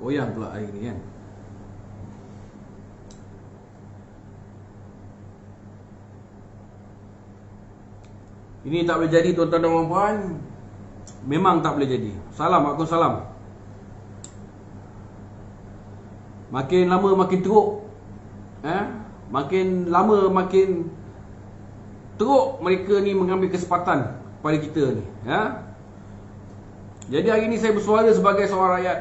Goyang pula hari ni kan. Ini tak boleh jadi tuan-tuan dan puan-puan. Memang tak boleh jadi. Salam, aku salam. Makin lama makin teruk. Makin lama makin teruk mereka ni mengambil kesempatan pada kita ni. Jadi hari ni saya bersuara sebagai seorang rakyat.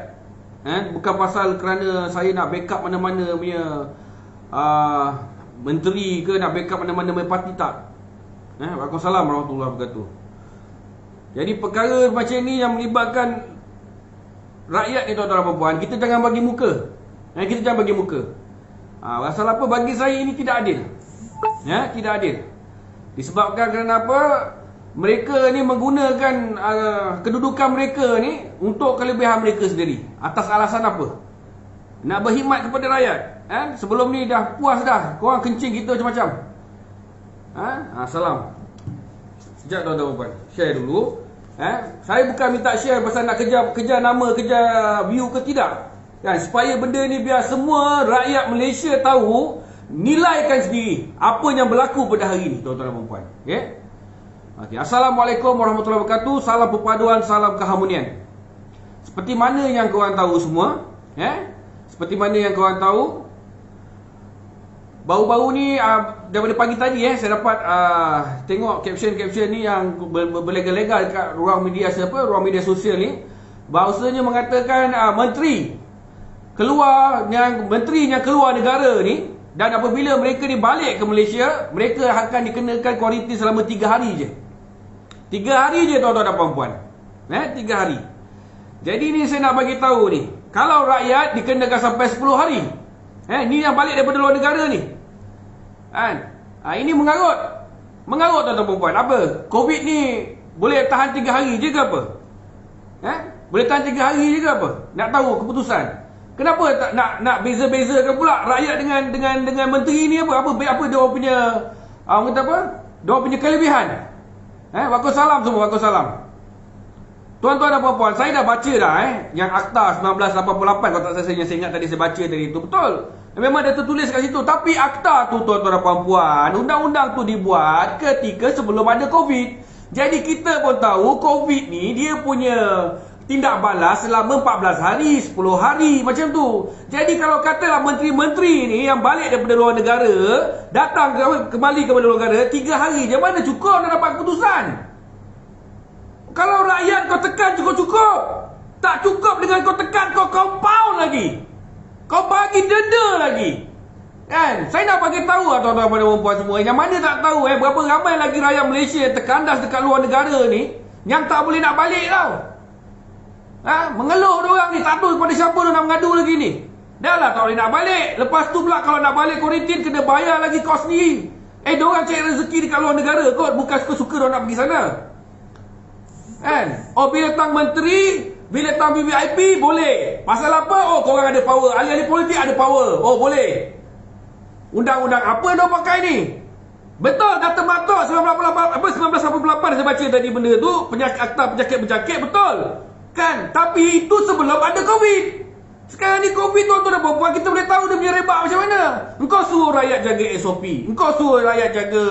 Bukan pasal kerana saya nak backup mana-mana punya menteri ke, nak backup mana-mana punya parti, tak. Waalaikumsalam warahmatullahi wabarakatuh. Jadi perkara macam ni yang melibatkan rakyat ni tuan-tuan dan puan, kita jangan bagi muka. Kita jangan bagi muka. Pasal apa? Bagi saya ini tidak adil. Tidak adil. Disebabkan kerana apa? Mereka ni menggunakan kedudukan mereka ni untuk kelebihan mereka sendiri. Atas alasan apa? Nak berkhidmat kepada rakyat. Sebelum ni dah puas dah, korang kencing kita macam-macam. Salam. Sekejap tuan-tuan dan puan, share dulu. Saya bukan minta share pasal nak kejar nama, kejar view ke tidak. Supaya benda ni biar semua rakyat Malaysia tahu, nilaikan sendiri apa yang berlaku pada hari ni tuan-tuan dan puan. Okey, Assalamualaikum warahmatullahi wabarakatuh. Salam perpaduan, salam keharmonian. Seperti mana yang korang tahu semua, seperti mana yang korang tahu, baru-baru ni daripada pagi tadi saya dapat tengok caption-caption ni yang berlegar-legar dekat ruang media sosial ni. Bahawasanya mengatakan menteri yang keluar negara ni, dan apabila mereka ni balik ke Malaysia, mereka akan dikenakan kuarantin selama 3 hari je. 3 hari je tuan-tuan dan puan-puan. 3 hari. Jadi ni saya nak bagi tahu ni, kalau rakyat dikenakan sampai 10 hari, ni yang balik daripada luar negara ni, ini mengarut tuan-tuan dan puan-puan. Apa? Covid ni boleh tahan 3 hari je ke apa? Boleh tahan 3 hari je ke apa? Nak tahu keputusan. Kenapa tak nak beza-bezakan pula rakyat dengan menteri ni apa dia orang punya kata apa? Dia orang punya kelebihan. Waalaikumsalam semua, waalaikumsalam. Tuan-tuan dan puan-puan, saya dah baca dah yang Akta 1988, kalau tak saya ingat tadi saya baca tadi itu betul. Memang ada tertulis kat situ, tapi akta tu tuan-tuan dan puan-puan, undang-undang tu dibuat ketika sebelum ada Covid. Jadi kita pun tahu Covid ni dia punya tindak balas selama 14 hari, 10 hari macam tu. Jadi kalau katalah menteri-menteri ni yang balik daripada luar negara datang kembali kepada luar negara 3 hari je, mana cukup nak dapat keputusan? Kalau rakyat kau tekan cukup-cukup, tak cukup dengan kau tekan, kau compound lagi, kau bagi denda lagi. Saya nak bagi tahu tuan-tuan dan puan semua, yang mana tak tahu berapa ramai lagi rakyat Malaysia yang terkandas dekat luar negara ni yang tak boleh nak balik tau. Mengeluh diorang ni, tak tahu kepada siapa dia nak mengadu lagi ni. Dah lah tak boleh nak balik. Lepas tu pula kalau nak balik kuarantin kena bayar lagi kos sendiri. Diorang cari rezeki dekat luar negara kot, bukan suka-suka diorang nak pergi sana. Bila tang menteri, bila tang VVIP boleh. Pasal apa? Korang ada power. Ahli-ahli politik ada power. Boleh. Undang-undang apa dia pakai ni? Betul kata Matok 1988 saya baca tadi benda tu, akta penyakit-penyakit, betul. Kan? Tapi itu sebelum ada Covid. Sekarang ni Covid tuan-tuan dan puan-puan, kita boleh tahu dia punya rebak macam mana. Engkau suruh rakyat jaga SOP. Engkau suruh rakyat jaga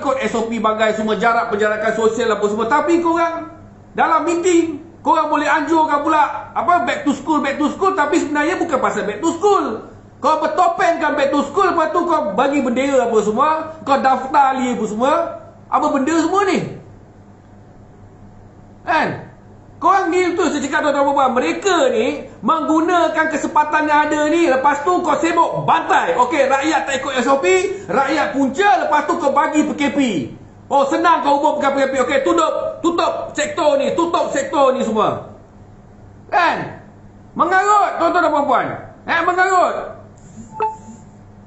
ikut SOP bagai semua jarak penjarakan sosial apa semua. Tapi korang dalam meeting, korang boleh anjurkan pula back to school, tapi sebenarnya bukan pasal back to school. Kau bertopengkan back to school, lepas tu kau bagi bendera apa semua, kau daftar ali apa semua. Apa benda semua ni? Korang ni tu saya cakap tuan-tuan puan, mereka ni menggunakan kesempatan yang ada ni, lepas tu kau sibuk bantai. Okey, rakyat tak ikut SOP, rakyat punca, lepas tu kau bagi PKP. Senang kau ubah PKP. Okey, tutup sektor ni semua. Mengarut tuan-tuan dan puan-puan. Mengarut.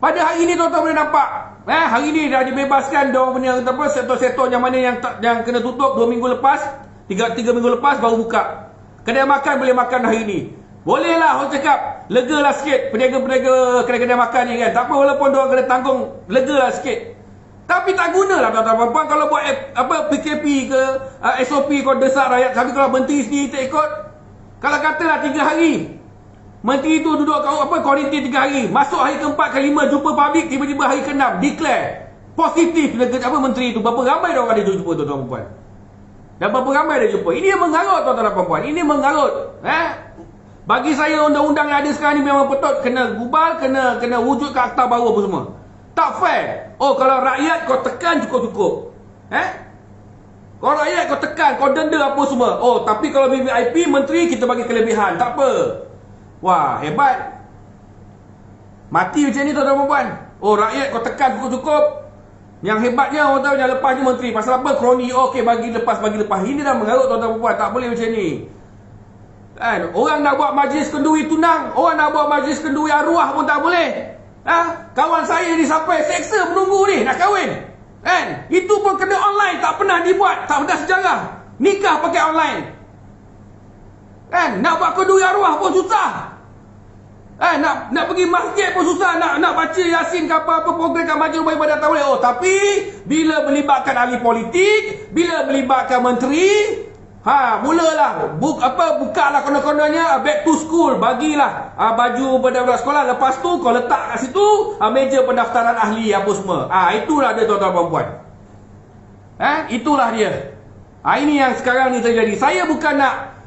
Pada hari ni tuan-tuan boleh nampak, hari ni dah dibebaskan dia punya sektor-sektor yang mana yang kena tutup 2 minggu lepas, 3 minggu lepas baru buka. Kedai makan boleh makan hari ni. Boleh lah orang cakap, lega lah sikit peniaga-peniaga kedai-kedai makan ni kan. Tak apa, walaupun diorang kena tanggung, lega lah sikit. Tapi tak guna lah tuan-tuan puan kalau buat PKP ke SOP kau desak rakyat, tapi kalau menteri sendiri tak ikut, Kalau katalah 3 hari menteri tu duduk kuarantin 3 hari, masuk hari ke-4 ke-5 jumpa public, tiba-tiba hari ke-6 declare positif menteri tu. Berapa ramai orang dia jumpa tuan-tuan dan puan? Dan berapa ramai dia jumpa? Ini yang mengarut tuan-tuan dan puan. Ini mengarut. Bagi saya undang-undang yang ada sekarang ni memang betul kena gubal, kena wujud ke akta baru apa semua. Tak fair. Oh, kalau rakyat kau tekan cukup-cukup. Kalau rakyat kau tekan, kau denda apa semua. Oh, tapi kalau VVIP menteri kita bagi kelebihan, tak apa. Wah, hebat. Mati macam ni tuan-tuan dan puan. Oh, rakyat kau tekan cukup-cukup. Yang hebatnya orang tahu yang lepasnya menteri. Pasal apa? Kroni. Okey, bagi lepas. Ini dah mengarut tuan-tuan dan puan. Tak boleh macam ni. Orang nak buat majlis kenduri tunang, orang nak buat majlis kenduri arwah pun tak boleh. Kawan saya ni sampai seksa menunggu ni nak kahwin. Itu pun kena online, tak pernah dibuat, tak pernah sejarah. Nikah pakai online. Nak buat kenduri arwah pun susah. Nak pergi masjid pun susah, nak baca Yasin ke apa program kat majlis ibadat tak boleh. Oh, tapi bila melibatkan ahli politik, bila melibatkan menteri, mulalah bukalah konon-kononnya back to school, bagilah baju pada budak sekolah, lepas tu kau letak kat situ meja pendaftaran ahli apa semua. Itulah dia tuan-tuan dan puan. Itulah dia. Ini yang sekarang ni terjadi. Saya bukan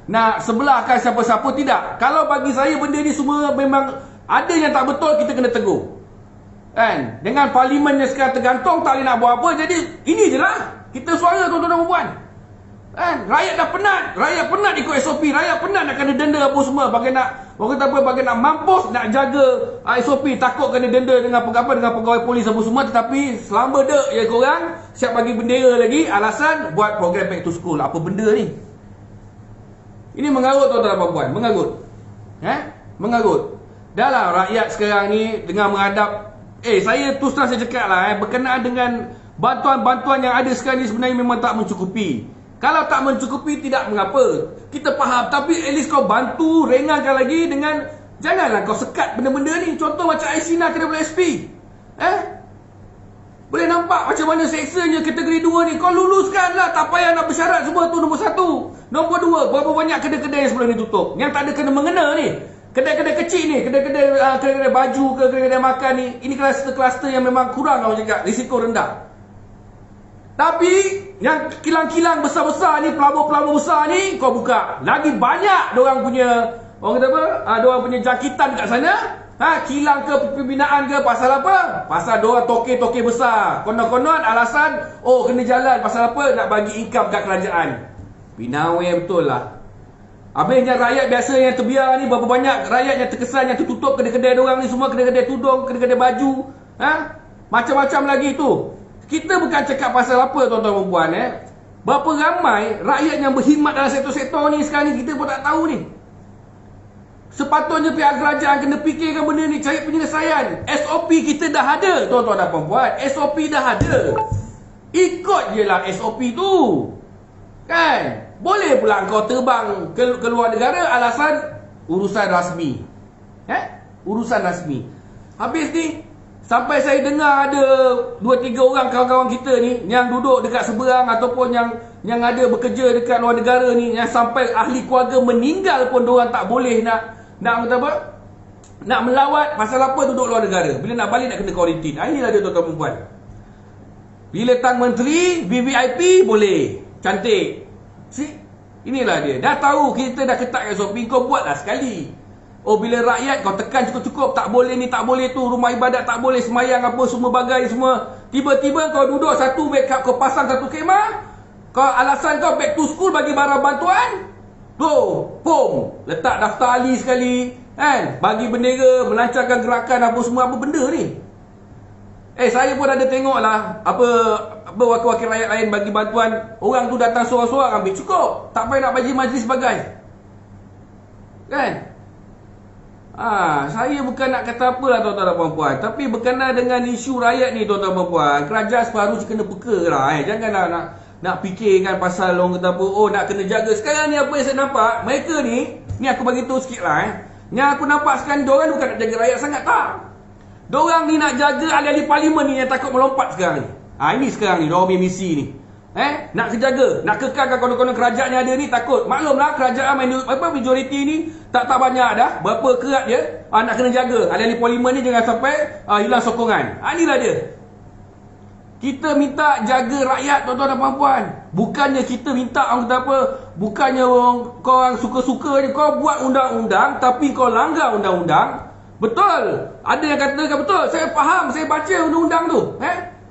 nak sebelahkan siapa-siapa, tidak. Kalau bagi saya benda ni semua memang ada yang tak betul, kita kena tegur. Dengan parlimen yang sekarang tergantung, tak boleh nak buat apa. Jadi ini je lah kita suara tuan-tuan dan puan. Rakyat dah penat. Rakyat penat ikut SOP. Rakyat penat nak kena denda apa semua. Bagi nak mampus, nak jaga SOP. Takut kena denda dengan pegawai polis apa semua. Tetapi selama dek je korang siap bagi bendera lagi, alasan buat program back to school. Apa benda ni? Ini mengarut tuan-tuan dan puan. Mengarut. Mengarut. Dah lah rakyat sekarang ni dengan menghadap. Saya terus terang saya cakap lah. Berkenaan dengan bantuan-bantuan yang ada sekarang ni sebenarnya memang tak mencukupi. Kalau tak mencukupi tidak mengapa, kita faham. Tapi at least kau bantu, ringankan lagi dengan, janganlah kau sekat benda-benda ni. Contoh macam Aisina kena boleh SP. Boleh nampak macam mana seksanya kategori 2 ni. Kau luluskan lah, tak payah nak bersyarat semua tu. Nombor 1. Nombor 2, berapa banyak kedai-kedai yang sebelum ni tutup, yang tak ada kena mengena ni. Kedai-kedai kecil ni, kedai-kedai baju ke, kedai-kedai makan ni, ini kluster-kluster yang memang kurang, orang cakap, risiko rendah. Tapi yang kilang-kilang besar-besar ni, pelabur-pelabur besar ni, kau buka. Lagi banyak diorang punya, orang kata apa? Diorang punya jangkitan dekat sana. Kilang ke pembinaan ke, pasal apa? Pasal diorang toke-toke besar. Konon-konon alasan, kena jalan. Pasal apa? Nak bagi income kat kerajaan. Pinawai betul lah. Habisnya rakyat biasa yang terbiar ni, berapa banyak rakyat yang terkesan, yang tertutup kedai-kedai diorang ni semua, kedai-kedai tudung, kedai-kedai baju. Macam-macam lagi tu. Kita bukan cakap pasal apa tuan-tuan dan puan. Berapa ramai rakyat yang berkhidmat dalam sektor-sektor ni sekarang ni, kita pun tak tahu ni. Sepatutnya pihak kerajaan kena fikirkan benda ni, cari penyelesaian. SOP kita dah ada tuan-tuan dan puan. SOP dah ada. Ikut je lah SOP tu. Kan? Boleh pula kau terbang ke luar negara alasan urusan rasmi. Urusan rasmi. Habis ni sampai saya dengar ada 2-3 orang kawan-kawan kita ni yang duduk dekat seberang ataupun yang ada bekerja dekat luar negara ni, yang sampai ahli keluarga meninggal pun diorang tak boleh nak kata apa? Nak melawat. Pasal apa? Duduk luar negara. Bila nak balik nak kena kuarantin. Inilah dia tuan-tuan dan puan. Bila tang menteri, VVIP boleh. Cantik. Inilah dia. Dah tahu kita dah ketat SOP, kau buatlah sekali. Bila rakyat kau tekan cukup-cukup, tak boleh ni, tak boleh tu, rumah ibadat tak boleh, semayang apa semua bagai semua. Tiba-tiba kau duduk satu backup, kau pasang satu khemah, kau alasan kau back to school bagi barang bantuan. Letak daftar ahli sekali, bagi bendera, melancarkan gerakan apa semua, apa benda ni. Saya pun ada tengok lah apa wakil-wakil rakyat lain bagi bantuan. Orang tu datang seorang-seorang ambil, cukup. Tak payah nak bagi majlis sebagai. Kan? Saya bukan nak kata apalah tuan-tuan dan puan-puan, tapi berkenaan dengan isu rakyat ni tuan-tuan dan puan-puan, kerajaan separuh kena peka lah. Janganlah nak fikirkan pasal orang kata apa, nak kena jaga. Sekarang ni apa yang saya nampak, mereka ni aku bagi tahu sikit lah. Yang aku nampak sekarang ni, diorang bukan nak jaga rakyat sangat, tak. Diorang ni nak jaga ahli-ahli parlimen ni yang takut melompat sekarang ni. Ini sekarang ni, diorang punya misi ni. Nak kejaga, nak kekalkan konon-konon kerajaan yang ada ni, takut. Maklumlah kerajaan majoriti ni tak banyak dah. Berapa kerat dia, nak kena jaga. Ahli-ahli parlimen ni jangan sampai hilang sokongan. Inilah dia. Kita minta jaga rakyat, tuan-tuan dan puan-puan. Bukannya kita minta orang kata apa, bukannya kau orang suka-suka je. Kau buat undang-undang tapi kau langgar undang-undang. Betul. Ada yang katakan betul. Saya faham, saya baca undang-undang tu.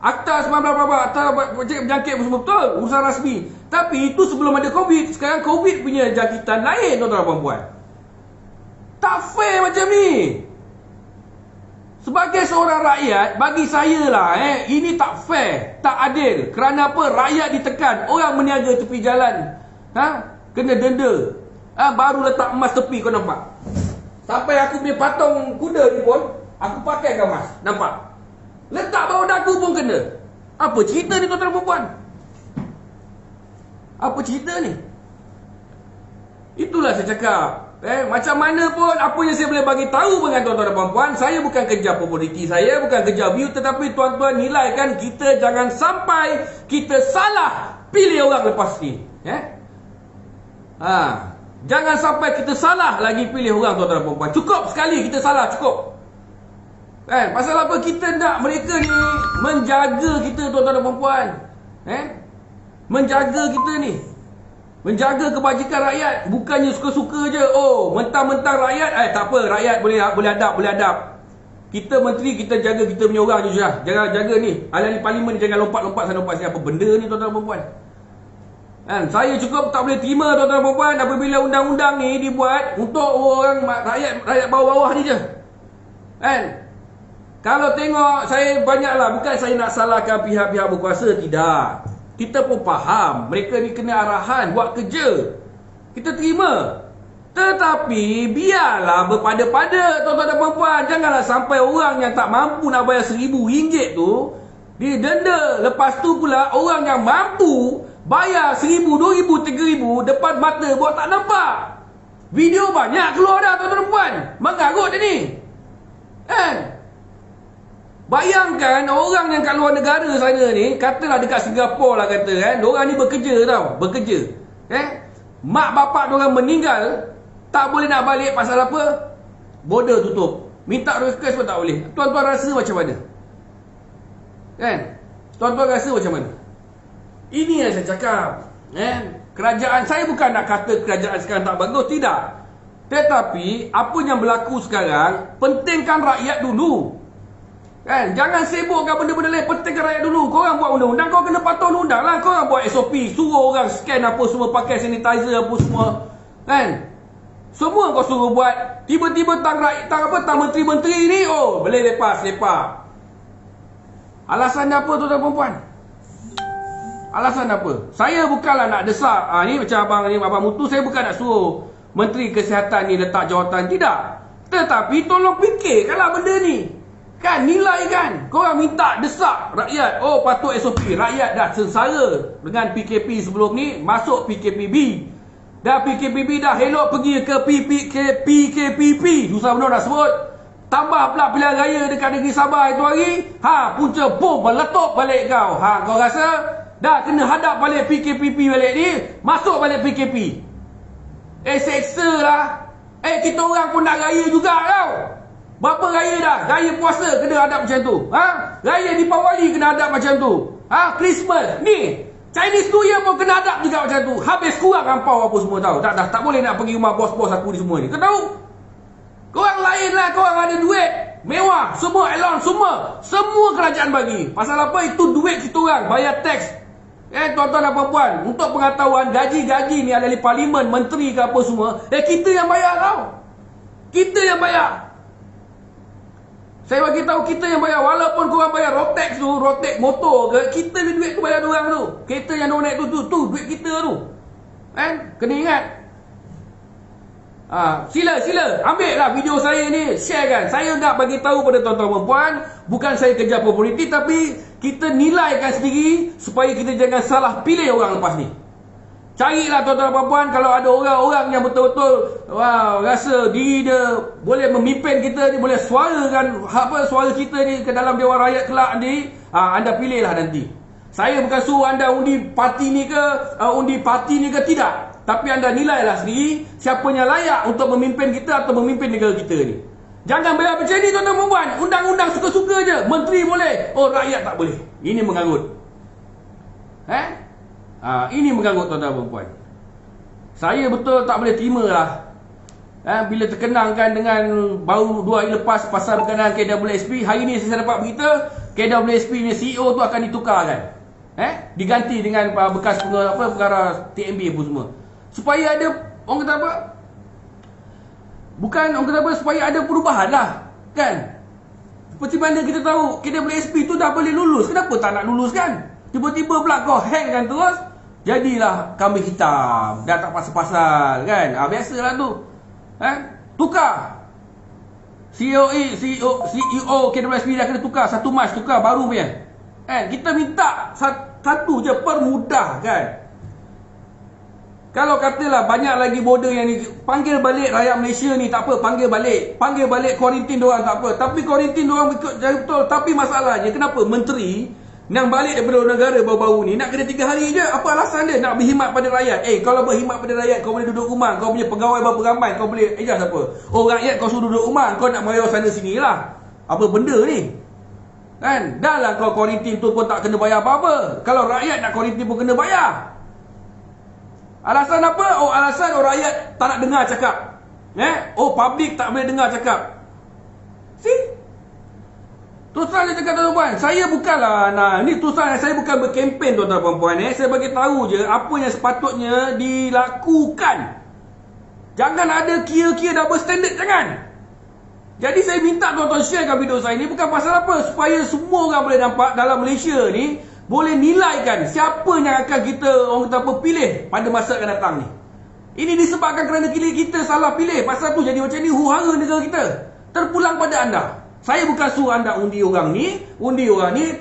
Akta 19 akta berjangkit semua betul, urusan rasmi. Tapi itu sebelum ada Covid. Sekarang Covid punya jangkitan lain, tuan-tuan dan puan-puan. Tak fair macam ni. Sebagai seorang rakyat, bagi saya lah, ini tak fair, tak adil. Kerana apa? Rakyat ditekan, orang meniaga tepi jalan, kena denda. Baru letak emas tepi, kau nampak? Sampai aku punya patung kuda ni pun, aku pakai emas, nampak? Letak bawah dagu pun kena. Apa cerita ni, tuan-tuan dan puan-puan? Apa cerita ni? Itulah saya cakap. Macam mana pun, apa yang saya boleh bagi tahu dengan tuan-tuan dan puan-puan, saya bukan kejar populariti saya, bukan kejar view, tetapi tuan-tuan nilaikan kita jangan sampai kita salah pilih orang lepas ni. Jangan sampai kita salah lagi pilih orang, tuan-tuan dan puan-puan. Cukup sekali kita salah, cukup. Pasal apa? Kita nak mereka ni menjaga kita, tuan-tuan dan puan-puan. Menjaga kita ni, menjaga kebajikan rakyat. Bukannya suka-suka je. Mentang-mentang rakyat, tak apa, rakyat boleh adab. Kita menteri, kita jaga kita punya orang je lah. Jangan jaga ni, ahli-ahli parlimen ni jangan lompat-lompat sana lompat sini. Apa benda ni, tuan-tuan dan puan-puan? Saya cukup tak boleh terima, tuan-tuan dan puan-puan, apabila undang-undang ni dibuat untuk orang rakyat bawah-bawah ni je. Kalau tengok, saya banyaklah, bukan saya nak salahkan pihak-pihak berkuasa, tidak. Kita pun faham, mereka ni kena arahan buat kerja. Kita terima. Tetapi biarlah berpada-pada, tuan-tuan dan puan-puan. Janganlah sampai orang yang tak mampu nak bayar RM1,000 tu didenda. Lepas tu pula orang yang mampu bayar RM1,000, RM2,000, RM3,000 depan mata buat tak nampak. Video banyak keluar dah, tuan-tuan dan puan. Mengarut dia ni. Bayangkan orang yang kat luar negara sana ni, katalah dekat Singapura lah kata, diorang ni bekerja tau, bekerja. Mak bapak diorang meninggal, tak boleh nak balik pasal apa? Border tutup. Minta request pun tak boleh. Tuan-tuan rasa macam mana? Tuan-tuan rasa macam mana? Ini yang saya cakap. Kerajaan, saya bukan nak kata kerajaan sekarang tak bagus, tidak. Tetapi apa yang berlaku sekarang, pentingkan rakyat dulu. Jangan sibukkan benda-benda lain, pentingkan rakyat dulu. Korang buat undang-undang, kau kena patuh undang lah. Korang buat SOP, suruh orang scan apa semua, pakai sanitizer apa semua. Semua kau suruh buat. Tiba-tiba tang menteri-menteri ni, boleh lepas. Alasan apa, tuan-tuan dan puan? Alasan apa? Saya bukanlah nak desak. Ni macam abang Mutu, saya bukan nak suruh Menteri Kesihatan ni letak jawatan, tidak. Tetapi tolong fikirkanlah benda ni. Nilai kan. Korang minta desak rakyat, patut SOP. Rakyat dah sengsara dengan PKP sebelum ni, masuk PKPB. Dah PKPB dah elok pergi ke PKPP. Susah benar nak sebut. Tambah pula pilihan raya dekat negeri Sabah itu hari. Punca bom meletup balik kau. Kau rasa dah kena hadap balik PKPP balik ni, masuk balik PKP. Seksa lah. Kita orang pun nak raya juga tau. Berapa raya dah? Raya puasa kena hadap macam tu. Raya Deepawali kena hadap macam tu. Christmas ni, Chinese New Year pun kena hadap juga macam tu. Habis kurang ampau apa semua tahu. Tak boleh nak pergi rumah bos-bos aku ni semua ni. Kau tahu? Korang lain lah, korang ada duit mewah, semua allowance, semua kerajaan bagi. Pasal apa? Itu duit kita orang bayar teks. Tuan-tuan dan puan-puan, untuk pengetahuan, gaji-gaji ni ahli parlimen, menteri ke apa semua, kita yang bayar tau. Kita yang bayar. Saya bagi tahu, kita yang bayar. Walaupun korang bayar road tax motor ke, kita ni duit tu bayar diorang tu. Kereta yang diorang naik tu duit kita tu. Kena ingat. Sila ambil lah video saya ni, share kan. Saya nak bagi tahu pada tuan-tuan dan puan, bukan saya kejar populariti, tapi kita nilaikan sendiri supaya kita jangan salah pilih orang lepas ni. Carilah tuan-tuan dan puan, kalau ada orang-orang yang betul-betul rasa diri dia boleh memimpin kita ni, boleh suarakan suara kita ni ke dalam Dewan Rakyat kelak ni, anda pilihlah nanti. Saya bukan suruh anda undi parti ni ke, tidak. Tapi anda nilailah sendiri siapa yang layak untuk memimpin kita atau memimpin negara kita ni. Jangan bela macam ni tuan-tuan dan puan. Undang-undang suka-suka je. Menteri boleh, oh rakyat tak boleh. Ini mengarut. Ini mengarut tuan-tuan dan puan. Saya betul tak boleh terima lah. Bila terkenangkan dengan baru 2 hari lepas pasal berkenaan KWSP, hari ni saya dapat berita KWSP ni CEO tu akan ditukarkan. Diganti dengan bekas pengarah TMB pun semua. Supaya ada, orang kata apa? Bukan orang kata apa, supaya ada perubahan lah. Kan? Seperti mana kita tahu KWSP tu dah boleh lulus. Kenapa tak nak lulus kan? Tiba-tiba pula kau hang kan terus. Jadilah kambing hitam. Dah tak pasal-pasal kan? Biasalah tu. Tukar. CEO KWSP dah kena tukar. 1 Mac tukar baru punya. Kita minta satu je, permudah kan. Kalau katalah banyak lagi border yang ni, panggil balik rakyat Malaysia ni tak apa, panggil balik kuarantin diorang tak apa. Tapi kuarantin diorang ikut jari betul. Tapi masalahnya kenapa menteri yang balik daripada negara baru-baru ni nak kena 3 hari je? Apa alasan dia? Nak berkhidmat pada rakyat. Kalau berkhidmat pada rakyat, kau boleh duduk rumah. Kau punya pegawai berapa ramai, kau boleh ejas apa? Oh, rakyat kau suruh duduk rumah, kau nak bayar sana sini lah. Apa benda ni? Kan? Dah lah kau kuarantin tu pun tak kena bayar apa-apa. Kalau rakyat nak kuarantin pun kena bayar. Alasan apa? Alasan rakyat tak nak dengar cakap. Public tak boleh dengar cakap. See? Terus terang saya cakap tuan-tuan, saya bukanlah ni terus terang saya bukan berkempen tuan-tuan dan puan. Saya bagi tahu je apa yang sepatutnya dilakukan. Jangan ada kira-kira double standard, jangan. Jadi saya minta tuan-tuan sharekan video saya ni bukan pasal apa, supaya semua orang boleh nampak dalam Malaysia ni boleh nilaikan siapa yang akan kita orang kata apa pilih pada masa akan datang ni. Ini disebabkan kerana kita salah pilih, pasal tu jadi macam ni huru-hara negara kita. Terpulang pada anda. Saya bukan suruh anda undi orang ni,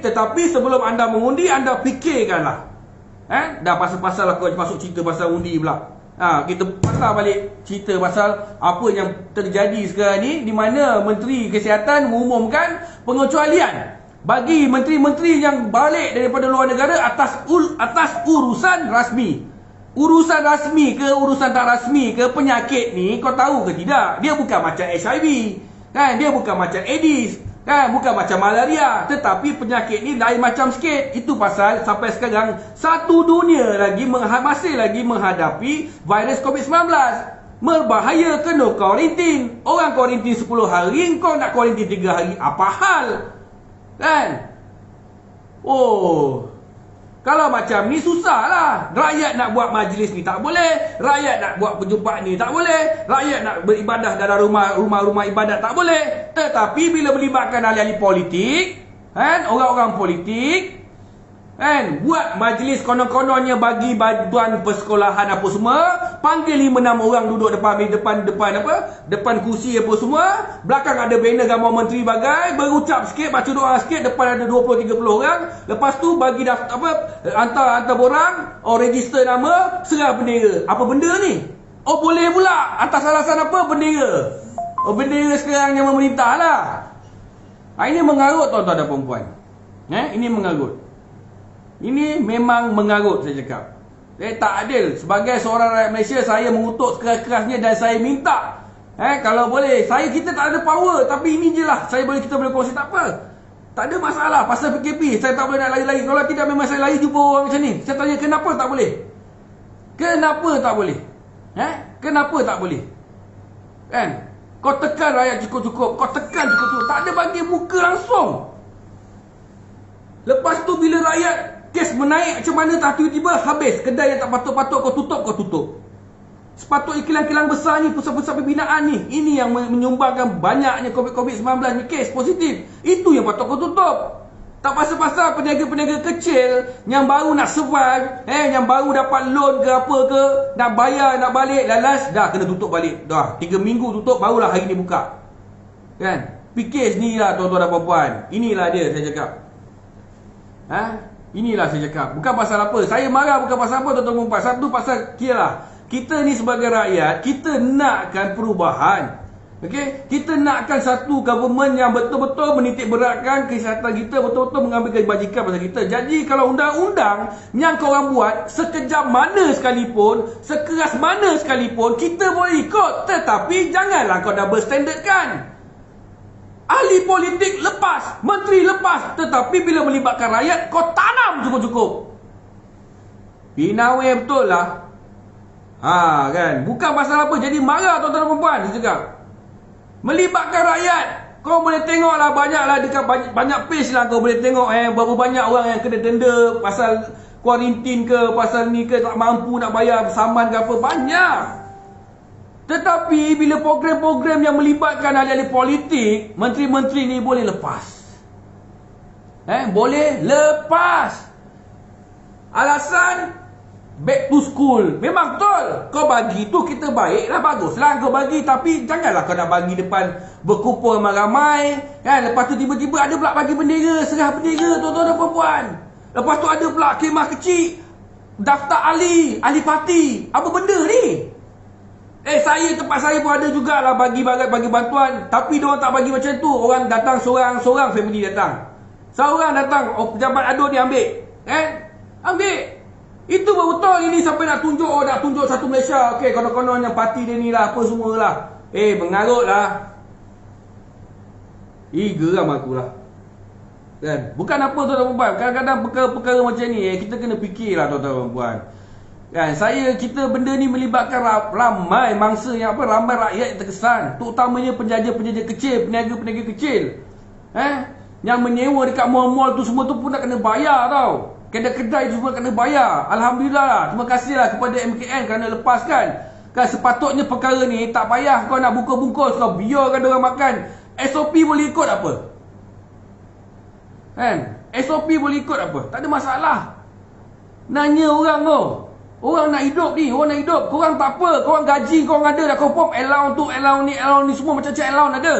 tetapi sebelum anda mengundi, anda fikirkanlah. Dah pasal-pasal lah kau masuk cerita pasal undi pula. Kita patah balik cerita pasal apa yang terjadi sekarang ni, di mana Menteri Kesihatan mengumumkan pengecualian bagi menteri-menteri yang balik daripada luar negara atas urusan rasmi. Urusan rasmi ke urusan tak rasmi ke, penyakit ni kau tahu ke tidak? Dia bukan macam HIV. Kan, dia bukan macam AIDS, kan, bukan macam malaria, tetapi penyakit ni lain macam sikit. Itu pasal sampai sekarang satu dunia lagi masih lagi menghadapi virus COVID-19. Berbahaya, kena kuarantin. Orang kuarantin 10 hari, kau nak kuarantin 3 hari. Apa hal? Kan? Kalau macam ni susahlah. Rakyat nak buat majlis ni tak boleh, rakyat nak buat perjumpaan ni tak boleh, rakyat nak beribadah dalam rumah-rumah ibadat tak boleh. Tetapi bila melibatkan ahli-ahli politik, orang-orang politik, buat majlis konon-kononnya bagi bantuan persekolahan apa semua, panggil 5-6 orang duduk depan kursi apa semua, belakang ada banner gambar menteri bagai, berucap sikit, baca doa sikit, depan ada 20-30 orang, lepas tu bagi hantar borang, register nama, serah bendera. Apa benda ni? Boleh pula atas alasan apa? Bendera. Bendera sekarang yang memerintah lah. Ini mengarut tuan-tuan dan puan-puan. Ini mengarut. Ini memang mengarut, saya cakap. Tak adil. Sebagai seorang rakyat Malaysia, saya mengutuk sekeras-kerasnya dan saya minta, kalau boleh, kita tak ada power, tapi ini je lah kita boleh kongsi, tak apa. Tak ada masalah pasal PKP. Saya tak boleh nak lari-lari. Kalau tidak, memang saya lari jumpa orang macam ni. Saya tanya, kenapa tak boleh? Kenapa tak boleh? Kenapa tak boleh? Kau tekan rakyat cukup-cukup. Kau tekan cukup-cukup. Tak ada bagi muka langsung. Lepas tu bila rakyat kes menaik macam mana tak, tiba-tiba habis. Kedai yang tak patut-patut kau tutup. Sepatutnya kilang-kilang besar ni, pusat-pusat pembinaan ni, ini yang menyumbangkan banyaknya COVID-19 ni, kes positif. Itu yang patut kau tutup. Tak pasal-pasal peniaga-peniaga kecil yang baru nak survive, yang baru dapat loan ke apa ke, nak bayar, nak balik, lalas, dah kena tutup balik. Dah 3 minggu tutup, barulah hari ni buka. Kan? Fikir sendirilah tuan-tuan dan puan-puan. Inilah dia saya cakap. Inilah saya cakap. Bukan pasal apa. Saya marah bukan pasal apa tuan-tuan dan puan-puan. Satu pasal kira kita ni sebagai rakyat, kita nakkan perubahan. Okey, kita nakkan satu government yang betul-betul menitik beratkan kesihatan kita, betul-betul mengambil kebajikan pasal kita. Jadi kalau undang-undang yang korang buat sekejap mana sekalipun, sekeras mana sekalipun, kita boleh ikut. Tetapi janganlah kau double standard kan. Ahli politik lepas, menteri lepas, tetapi bila melibatkan rakyat kau tanam cukup-cukup. Pinawai betul lah. Kan, bukan pasal apa jadi marah tuan-tuan dan puan-puan. Saya cakap melibatkan rakyat. Kau boleh tengok lah, banyaklah dekat banyak page lah kau boleh tengok berapa banyak orang yang kena denda pasal kuarantin ke, pasal ni ke, tak mampu nak bayar saman ke apa, banyak. Tetapi bila program-program yang melibatkan ahli-ahli politik, menteri-menteri ni boleh lepas. Boleh lepas. Alasan back to school. Memang betul. Kau bagi tu kita baik lah, baguslah kau bagi. Tapi janganlah kau nak bagi depan berkumpul ramai-ramai kan. Lepas tu tiba-tiba ada pula bagi bendera, serah bendera tuan-tuan dan puan-puan. Lepas tu ada pula kemah kecil, daftar ahli parti. Apa benda ni? Saya tempat saya pun ada jugalah bagi barat, bagi bantuan. Tapi diorang tak bagi macam tu. Orang datang seorang family datang. Seorang datang, pejabat aduh ni ambil. Ambil. Itu betul ini sampai nak tunjuk, nak tunjuk satu Malaysia. Okey, konon-konon yang parti dia ni lah, apa semualah. Mengarut lah. Geram aku lah. Kan? Bukan apa tuan-tuan dan puan. Kadang-kadang perkara-perkara macam ni kita kena fikirlah tuan-tuan dan puan. Kan, kita benda ni melibatkan ramai mangsa yang ramai rakyat yang terkesan. Terutamanya penjaja-penjaja kecil, peniaga-peniaga kecil. Yang menyewa dekat mall-mall tu semua tu pun nak kena bayar tau. Kedai-kedai semua kena bayar. Alhamdulillah lah. Terima kasihlah kepada MKN kerana lepaskan. Kan sepatutnya perkara ni tak payah kau nak bungkus-bungkus, kau biarkan diorang makan. SOP boleh ikut apa? SOP boleh ikut apa? Tak ada masalah. Nanya orang kau. Orang nak hidup ni, orang nak hidup. Korang tak apa, korang gaji korang ada dah confirm. Allowance tu, allowance ni semua macam-macam allowance ada.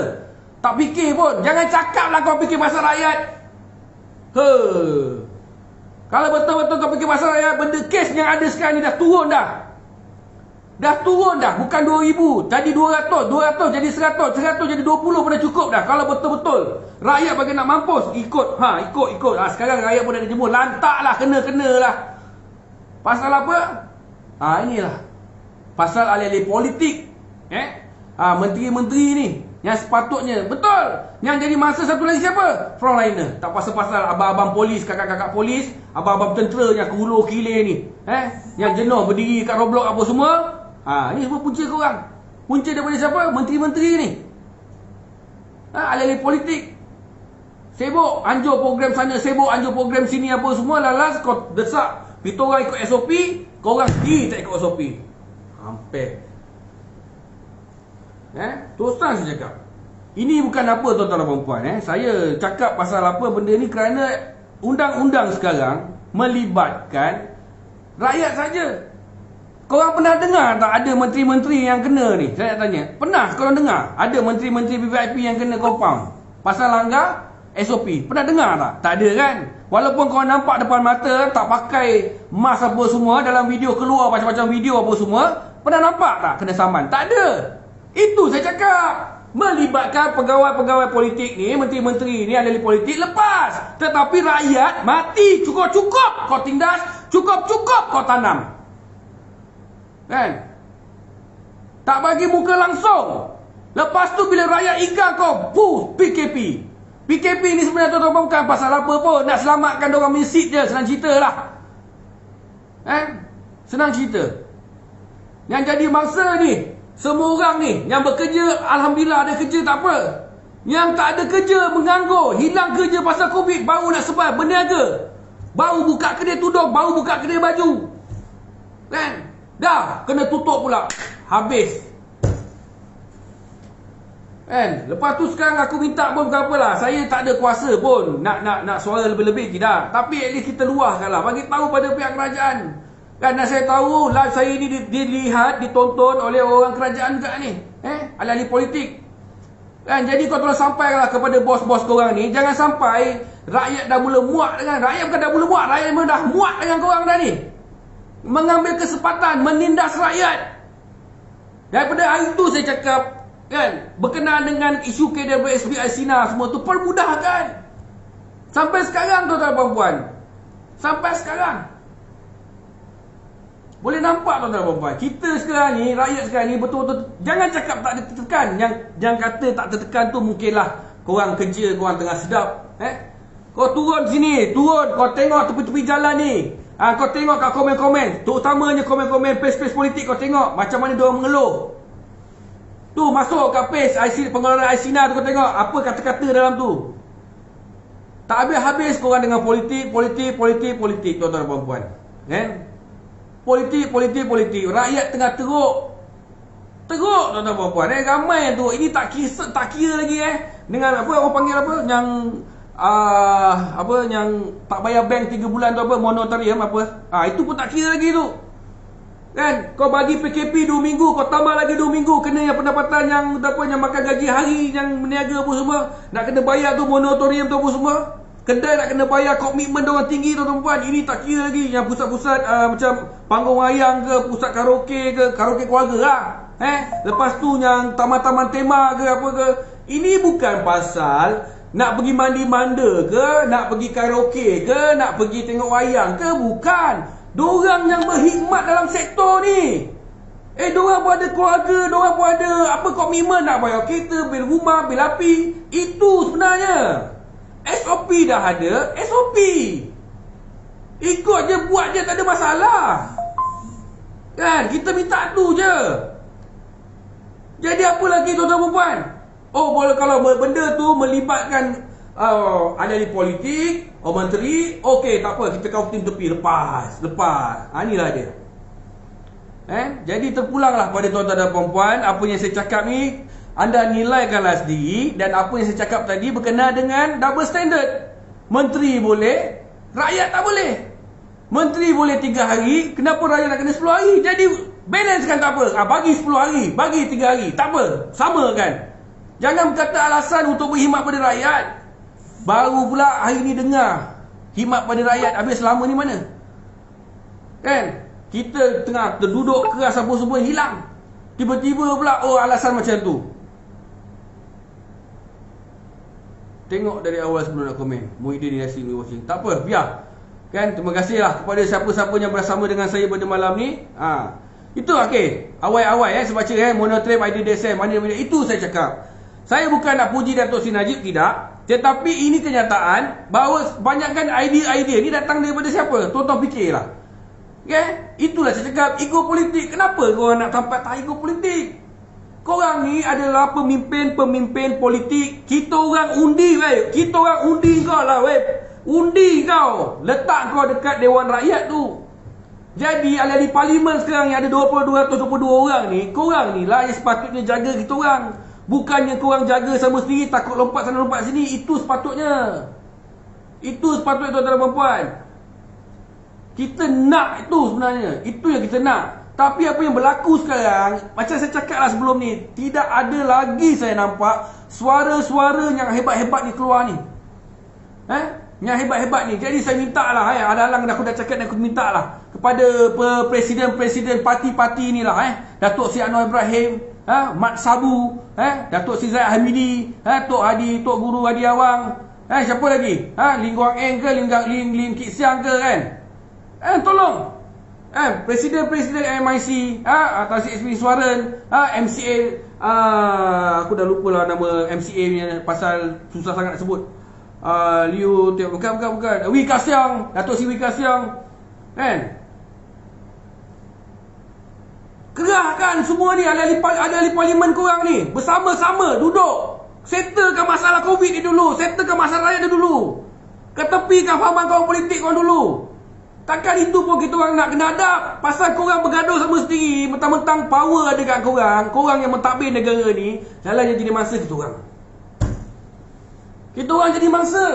Tak fikir pun. Jangan cakap lah kau fikir pasal rakyat. Kalau betul-betul kau fikir pasal rakyat, benda kes yang ada sekarang ni dah turun dah. Dah turun dah. Bukan 2,000 jadi 200, 200 jadi 100, 100 jadi 20 pun dah cukup dah. Kalau betul-betul rakyat bagi nak mampus, ikut. Ikut. Sekarang rakyat pun dah jemur. Lantak lah, kena lah. Pasal apa? Inilah. Pasal ahli-ahli politik. Menteri-menteri ni yang sepatutnya betul. Yang jadi masa satu lagi siapa? Frontliner. Tak pasal-pasal abang-abang polis, kakak-kakak polis, abang-abang tentera yang keuluh kilir ni. Yang jenuh berdiri kat Roblox apa semua. Ini semua punca korang. Punca daripada siapa? Menteri-menteri ni. Ahli-ahli politik. Sibuk anjur program sana, sibuk anjur program sini apa semua. Lalas kau desak kita orang ikut SOP, korang sendiri tak ikut SOP. Hampir. Terus terang saya cakap. Ini bukan apa tuan-tuan dan puan-puan. Saya cakap pasal apa benda ni kerana undang-undang sekarang melibatkan rakyat saja. Korang pernah dengar tak ada menteri-menteri yang kena ni? Saya nak tanya. Pernah korang dengar ada menteri-menteri VVIP yang kena compound pasal langgar SOP? Pernah dengar tak? Tak ada kan? Walaupun korang nampak depan mata tak pakai mask apa semua, dalam video keluar macam-macam video apa semua, pernah nampak tak kena saman? Tak ada. Itu saya cakap. Melibatkan pegawai-pegawai politik ni, menteri-menteri ni, ahli politik lepas. Tetapi rakyat mati. Cukup-cukup kau tindas, cukup-cukup kau tanam. Kan? Tak bagi muka langsung. Lepas tu bila rakyat ikat kau, PKP. PKP ni sebenarnya tuan-tuan bukan pasal apa pun. Nak selamatkan orang misit je. Senang cerita lah. Senang cerita. Yang jadi mangsa ni, semua orang ni yang bekerja, Alhamdulillah ada kerja tak apa. Yang tak ada kerja, menganggur, hilang kerja pasal Covid, baru nak sebab berniaga. Baru buka kedai tudung, baru buka kedai baju. Kan? Dah, kena tutup pula. Habis. Kan? Lepas tu sekarang aku minta pun bukan apalah. Saya tak ada kuasa pun nak suara lebih-lebih, tidak. Tapi at least kita luahkanlah, bagi tahu pada pihak kerajaan. Kerana saya tahu live saya ini dilihat, ditonton oleh orang kerajaan juga ni. Ahli-ahli politik. Kan? Jadi kau tolong sampaikanlah kepada bos-bos korang ni. Jangan sampai rakyat dah mula muak dengan. Rakyat bukan dah mula muak, rakyat memang dah muak dengan korang dah ni. Mengambil kesempatan, menindas rakyat. Daripada hari tu saya cakap, Kan? Berkenaan dengan isu KWSBI Sina semua tu permudahkan. Sampai sekarang tuan-tuan dan puan-puan. Sampai sekarang. Boleh nampak tuan-tuan dan puan-puan. Kita sekarang ni, rakyat sekarang ni betul-betul jangan cakap tak ada tertekan. Yang kata tak tertekan tu mungkinlah korang kerja, korang tengah sedap. Kau turun sini, turun, kau tengok tepi-tepi jalan ni. Kau tengok kat komen-komen, terutamanya komen-komen page-page politik, kau tengok macam mana diorang mengeluh. Tu masuk kat page pengeluaran Aisina tu, kau tengok apa kata-kata dalam tu. Tak habis-habis korang dengan politik, tuan-tuan dan puan-puan. Politik. Rakyat tengah teruk, tuan-tuan dan puan-puan. Ramai tu. Ini tak kira lagi dengan apa orang panggil apa yang yang tak bayar bank 3 bulan tu apa, moratorium apa. Itu pun tak kira lagi tu. Kan, kau bagi PKP 2 minggu, kau tambah lagi 2 minggu kena yang pendapatan yang apa, yang makan gaji hari, yang meniaga apa semua, nak kena bayar tu moratorium tu apa semua. Kedai nak kena bayar, komitmen dia orang tinggi tuan-tuan puan. Ini tak kira lagi yang pusat-pusat macam panggung wayang ke, pusat karaoke ke, karaoke keluarga lah. Lepas tu yang taman-taman tema ke apa ke. Ini bukan pasal nak pergi mandi-manda ke, nak pergi karaoke ke, nak pergi tengok wayang ke, bukan. Diorang yang berkhidmat dalam sektor ni. Diorang pun ada keluarga, diorang pun ada apa komitmen nak bayar kereta, bil rumah, bil api. Itu sebenarnya. SOP dah ada, SOP. Ikut je, buat je, tak ada masalah. Kan, kita minta tu je. Jadi apa lagi tuan-tuan dan puan? Boleh kalau benda tu melibatkan ahli politik, menteri, okey tak apa, kita kau tim tepi, lepas. Inilah dia. Jadi terpulanglah pada tuan-tuan dan puan-puan, apa yang saya cakap ni anda nilaikanlah sendiri. Dan apa yang saya cakap tadi berkenaan dengan double standard. Menteri boleh, rakyat tak boleh. Menteri boleh 3 hari, kenapa rakyat nak kena 10 hari? Jadi balance kan tak apa. Bagi 10 hari, bagi 3 hari, tak apa, sama kan. Jangan berkata alasan untuk berkhidmat pada rakyat. Baru pula hari ni dengar khidmat pada rakyat, habis selama ni mana? Kan? Kita tengah terduduk keras apa semua hilang. Tiba-tiba pula alasan macam tu. Tengok dari awal sebelum nak komen. Muhyiddin Yassin watching. Tak apa, biar. Kan, terima kasihlah kepada siapa-siapa yang bersama dengan saya pada malam ni. Itu okey. Awal-awal saya baca monotrip IDDSM mana itu saya cakap. Saya bukan nak puji Datuk Seri Najib, tidak. Tetapi ini kenyataan bahawa banyakkan idea-idea ni datang daripada siapa? Tuan-tuan fikirlah. Okay? Itulah saya cakap, ego politik. Kenapa korang nak tampak tak ego politik? Korang ni adalah pemimpin-pemimpin politik. Kita orang undi, weh. Kita orang undi kau lah, weh. Undi kau. Letak kau dekat Dewan Rakyat tu. Jadi ahli parlimen sekarang yang ada 222 orang ni, korang ni lah yang sepatutnya jaga kita orang. Bukannya korang jaga sama sendiri, takut lompat sana lompat sini. Itu sepatutnya. Itu sepatutnya tuan-tuan dan puan-puan. Kita nak itu sebenarnya. Itu yang kita nak. Tapi apa yang berlaku sekarang, macam saya cakap lah sebelum ni, tidak ada lagi saya nampak suara-suara yang hebat-hebat ni keluar ni. Yang hebat-hebat ni. Jadi saya minta lah, halang aku dah cakap dan aku minta lah kepada presiden-presiden parti-parti ni lah, Datuk Seri Anwar Ibrahim, Mat Sabu, Datuk Seri Zahid Hamidi, Tok Guru Hadi Awang, siapa lagi? Lim Guang Eng ke, Lim Kit Siang ke kan? Tolong. Presiden-presiden MIC, Tan Sri Iswaran, MCA, aku dah lupa lah nama MCA ni pasal susah sangat nak sebut. Bukan. Wee Ka Siong, Datuk Seri Wee Ka Siong, kan? Kerahkan semua ni ahli parlimen korang ni, bersama-sama duduk, settlekan masalah COVID ni dulu, settlekan masalah rakyat ni dulu, ketepikan fahaman kawan politik korang dulu. Takkan itu pun kita orang nak kena adab. Pasal korang bergaduh sama sendiri, mentang-mentang power ada kat korang yang mentadbir negara ni, jalan yang jadi mangsa kita orang. Kita orang jadi mangsa.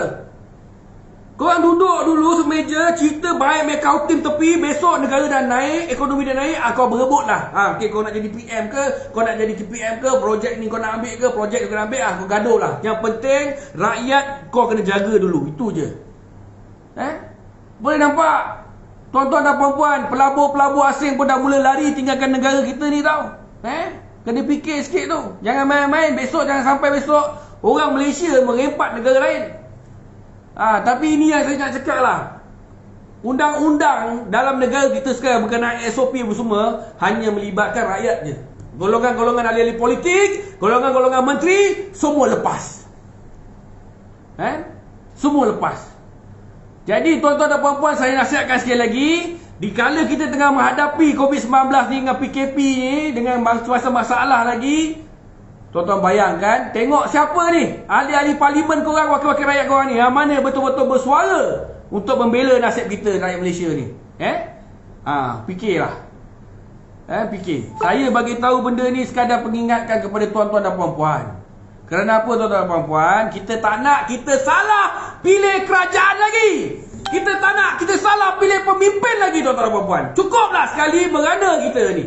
Korang duduk dulu semeja, cerita baik make team tepi, besok negara dah naik, ekonomi dah naik, kau berebut lah. Okay, kau nak jadi PM ke, kau nak jadi TPM ke, projek ni kau nak ambil ke, projek kau nak ambil, kau gaduh lah. Yang penting, rakyat kau kena jaga dulu. Itu je. Boleh nampak? Tuan-tuan dan puan-puan, pelabur-pelabur asing pun dah mula lari tinggalkan negara kita ni tau. Kena fikir sikit tu. Jangan main-main. Besok jangan sampai besok orang Malaysia merempat negara lain. Tapi ini yang saya nak cakap lah. Undang-undang dalam negara kita sekarang berkenaan SOP semua hanya melibatkan rakyat je. Golongan-golongan ahli-ahli politik, golongan-golongan menteri, semua lepas. Semua lepas. Jadi tuan-tuan dan puan-puan, saya nasihatkan sekali lagi, dikala kita tengah menghadapi COVID-19 ni dengan PKP ni, dengan masalah lagi, tuan-tuan bayangkan, tengok siapa ni ahli-ahli parlimen korang, wakil-wakil rakyat korang ni, yang mana betul-betul bersuara untuk membela nasib kita rakyat Malaysia ni. Fikirlah. Fikir. Saya bagi tahu benda ni sekadar pengingatkan kepada tuan-tuan dan puan-puan. Kerana apa tuan-tuan dan puan-puan? Kita tak nak kita salah pilih kerajaan lagi. Kita tak nak kita salah pilih pemimpin lagi tuan-tuan dan puan-puan. Cukuplah sekali merana kita ni.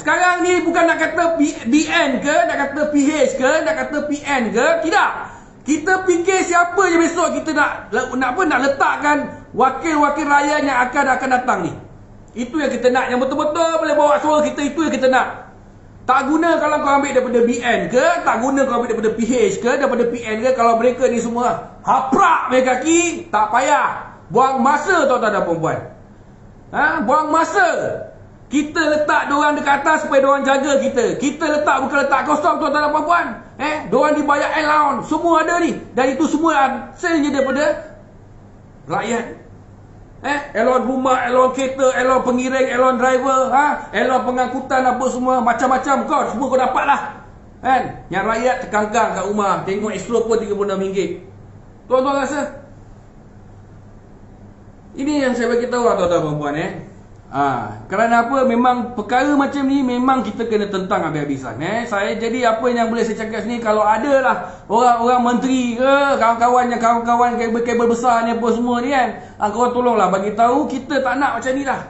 Sekarang ni bukan nak kata BN ke, nak kata PH ke, nak kata PN ke, tidak. Kita fikir siapa je besok kita nak letakkan wakil-wakil rakyat yang akan datang ni. Itu yang kita nak, yang betul-betul boleh bawa suara kita, itu yang kita nak. Tak guna kalau kau ambil daripada BN ke, tak guna kau ambil daripada PH ke, daripada PN ke, kalau mereka ni semua haprak mereka kaki, tak payah. Buang masa tuan-tuan dan puan-puan. Buang masa. Kita letak diorang dekat atas supaya diorang jaga kita. Kita letak bukan letak kosong tuan-tuan dan puan-puan. Diorang dibayar allowance, semua ada ni. Dan itu semua hasilnya daripada rakyat. Elon rumah, elon kereta, elon pengiring, elon driver, elon pengangkutan apa semua, macam-macam semua kau dapat lah. Yang rakyat terkangkang kat rumah, tengok extra pun RM36. Tuan-tuan rasa? Ini yang saya bagi tahu lah tuan-tuan perempuan. Kerana apa? Memang perkara macam ni memang kita kena tentang habis-habisan. Saya jadi apa yang boleh saya cakap sini, kalau ada lah orang-orang menteri ke, kawan-kawan kabel besar ni apa semua ni korang tolonglah bagi tahu, kita tak nak macam ni lah.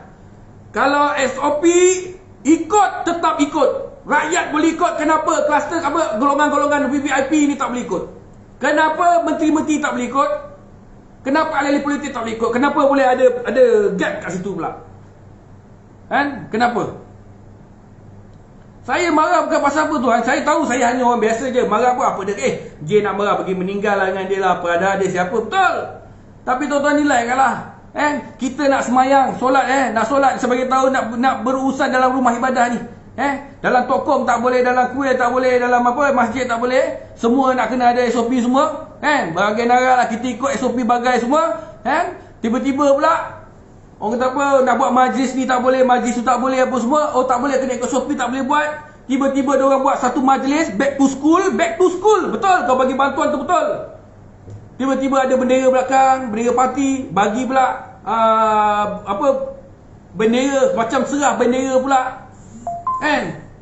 Kalau SOP ikut, tetap ikut. Rakyat boleh ikut, kenapa kluster golongan-golongan VVIP ni tak boleh ikut? Kenapa menteri-menteri tak boleh ikut? Kenapa ahli-ahli politik tak boleh ikut? Kenapa boleh ada gap kat situ pula? Kenapa? Saya marah bukan pasal apa tu. Saya tahu saya hanya orang biasa je. Marah apa dia? Dia nak marah pergi meninggal lah dengan dia lah. Apa dia siapa? Betul. Tapi tuan-tuan nilai kan lah. Kita nak semayang, solat nak solat sebagai tahu nak berurusan dalam rumah ibadah ni. Dalam tokom tak boleh, dalam kuil tak boleh, dalam masjid tak boleh. Semua nak kena ada SOP semua. Bahagian arah lah kita ikut SOP bagai semua. Tiba-tiba pula orang kata apa, nak buat majlis ni tak boleh, majlis tu tak boleh, apa semua. Tak boleh, kena ikut SOP tak boleh buat. Tiba-tiba diorang buat satu majlis, back to school. Betul, kau bagi bantuan tu betul. Tiba-tiba ada bendera belakang, bendera parti, bagi pula bendera, macam serah bendera pula.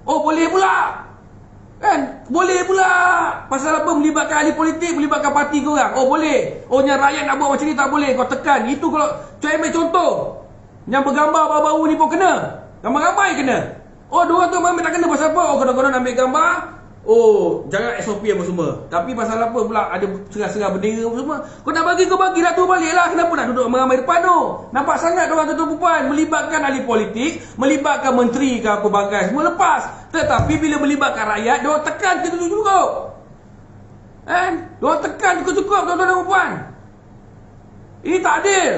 Boleh pula. Boleh pula. Pasal apa? Melibatkan ahli politik, melibatkan parti korang. Boleh. Yang rakyat nak buat macam ni tak boleh. Kau tekan. Itu kalau saya ambil contoh. Yang bergambar baru-baru ni pun kena. Gambar-gambar kena. Diorang tu ambil tak kena pasal apa? Kadang-kadang ambil gambar. Jangan SOP apa semua. Tapi pasal apa pula ada serah-serah bendera apa semua. Kau nak bagi, kau bagilah tu balik lah. Kenapa nak duduk ramai depan tu? Nampak sangat diorang tu perempuan melibatkan ahli politik, melibatkan menteri ke apa bagai, semua lepas. Tetapi bila melibatkan rakyat, diorang tekan cukup-cukup. Diorang tekan cukup-cukup tuan-tuan dan perempuan. Ini tak adil.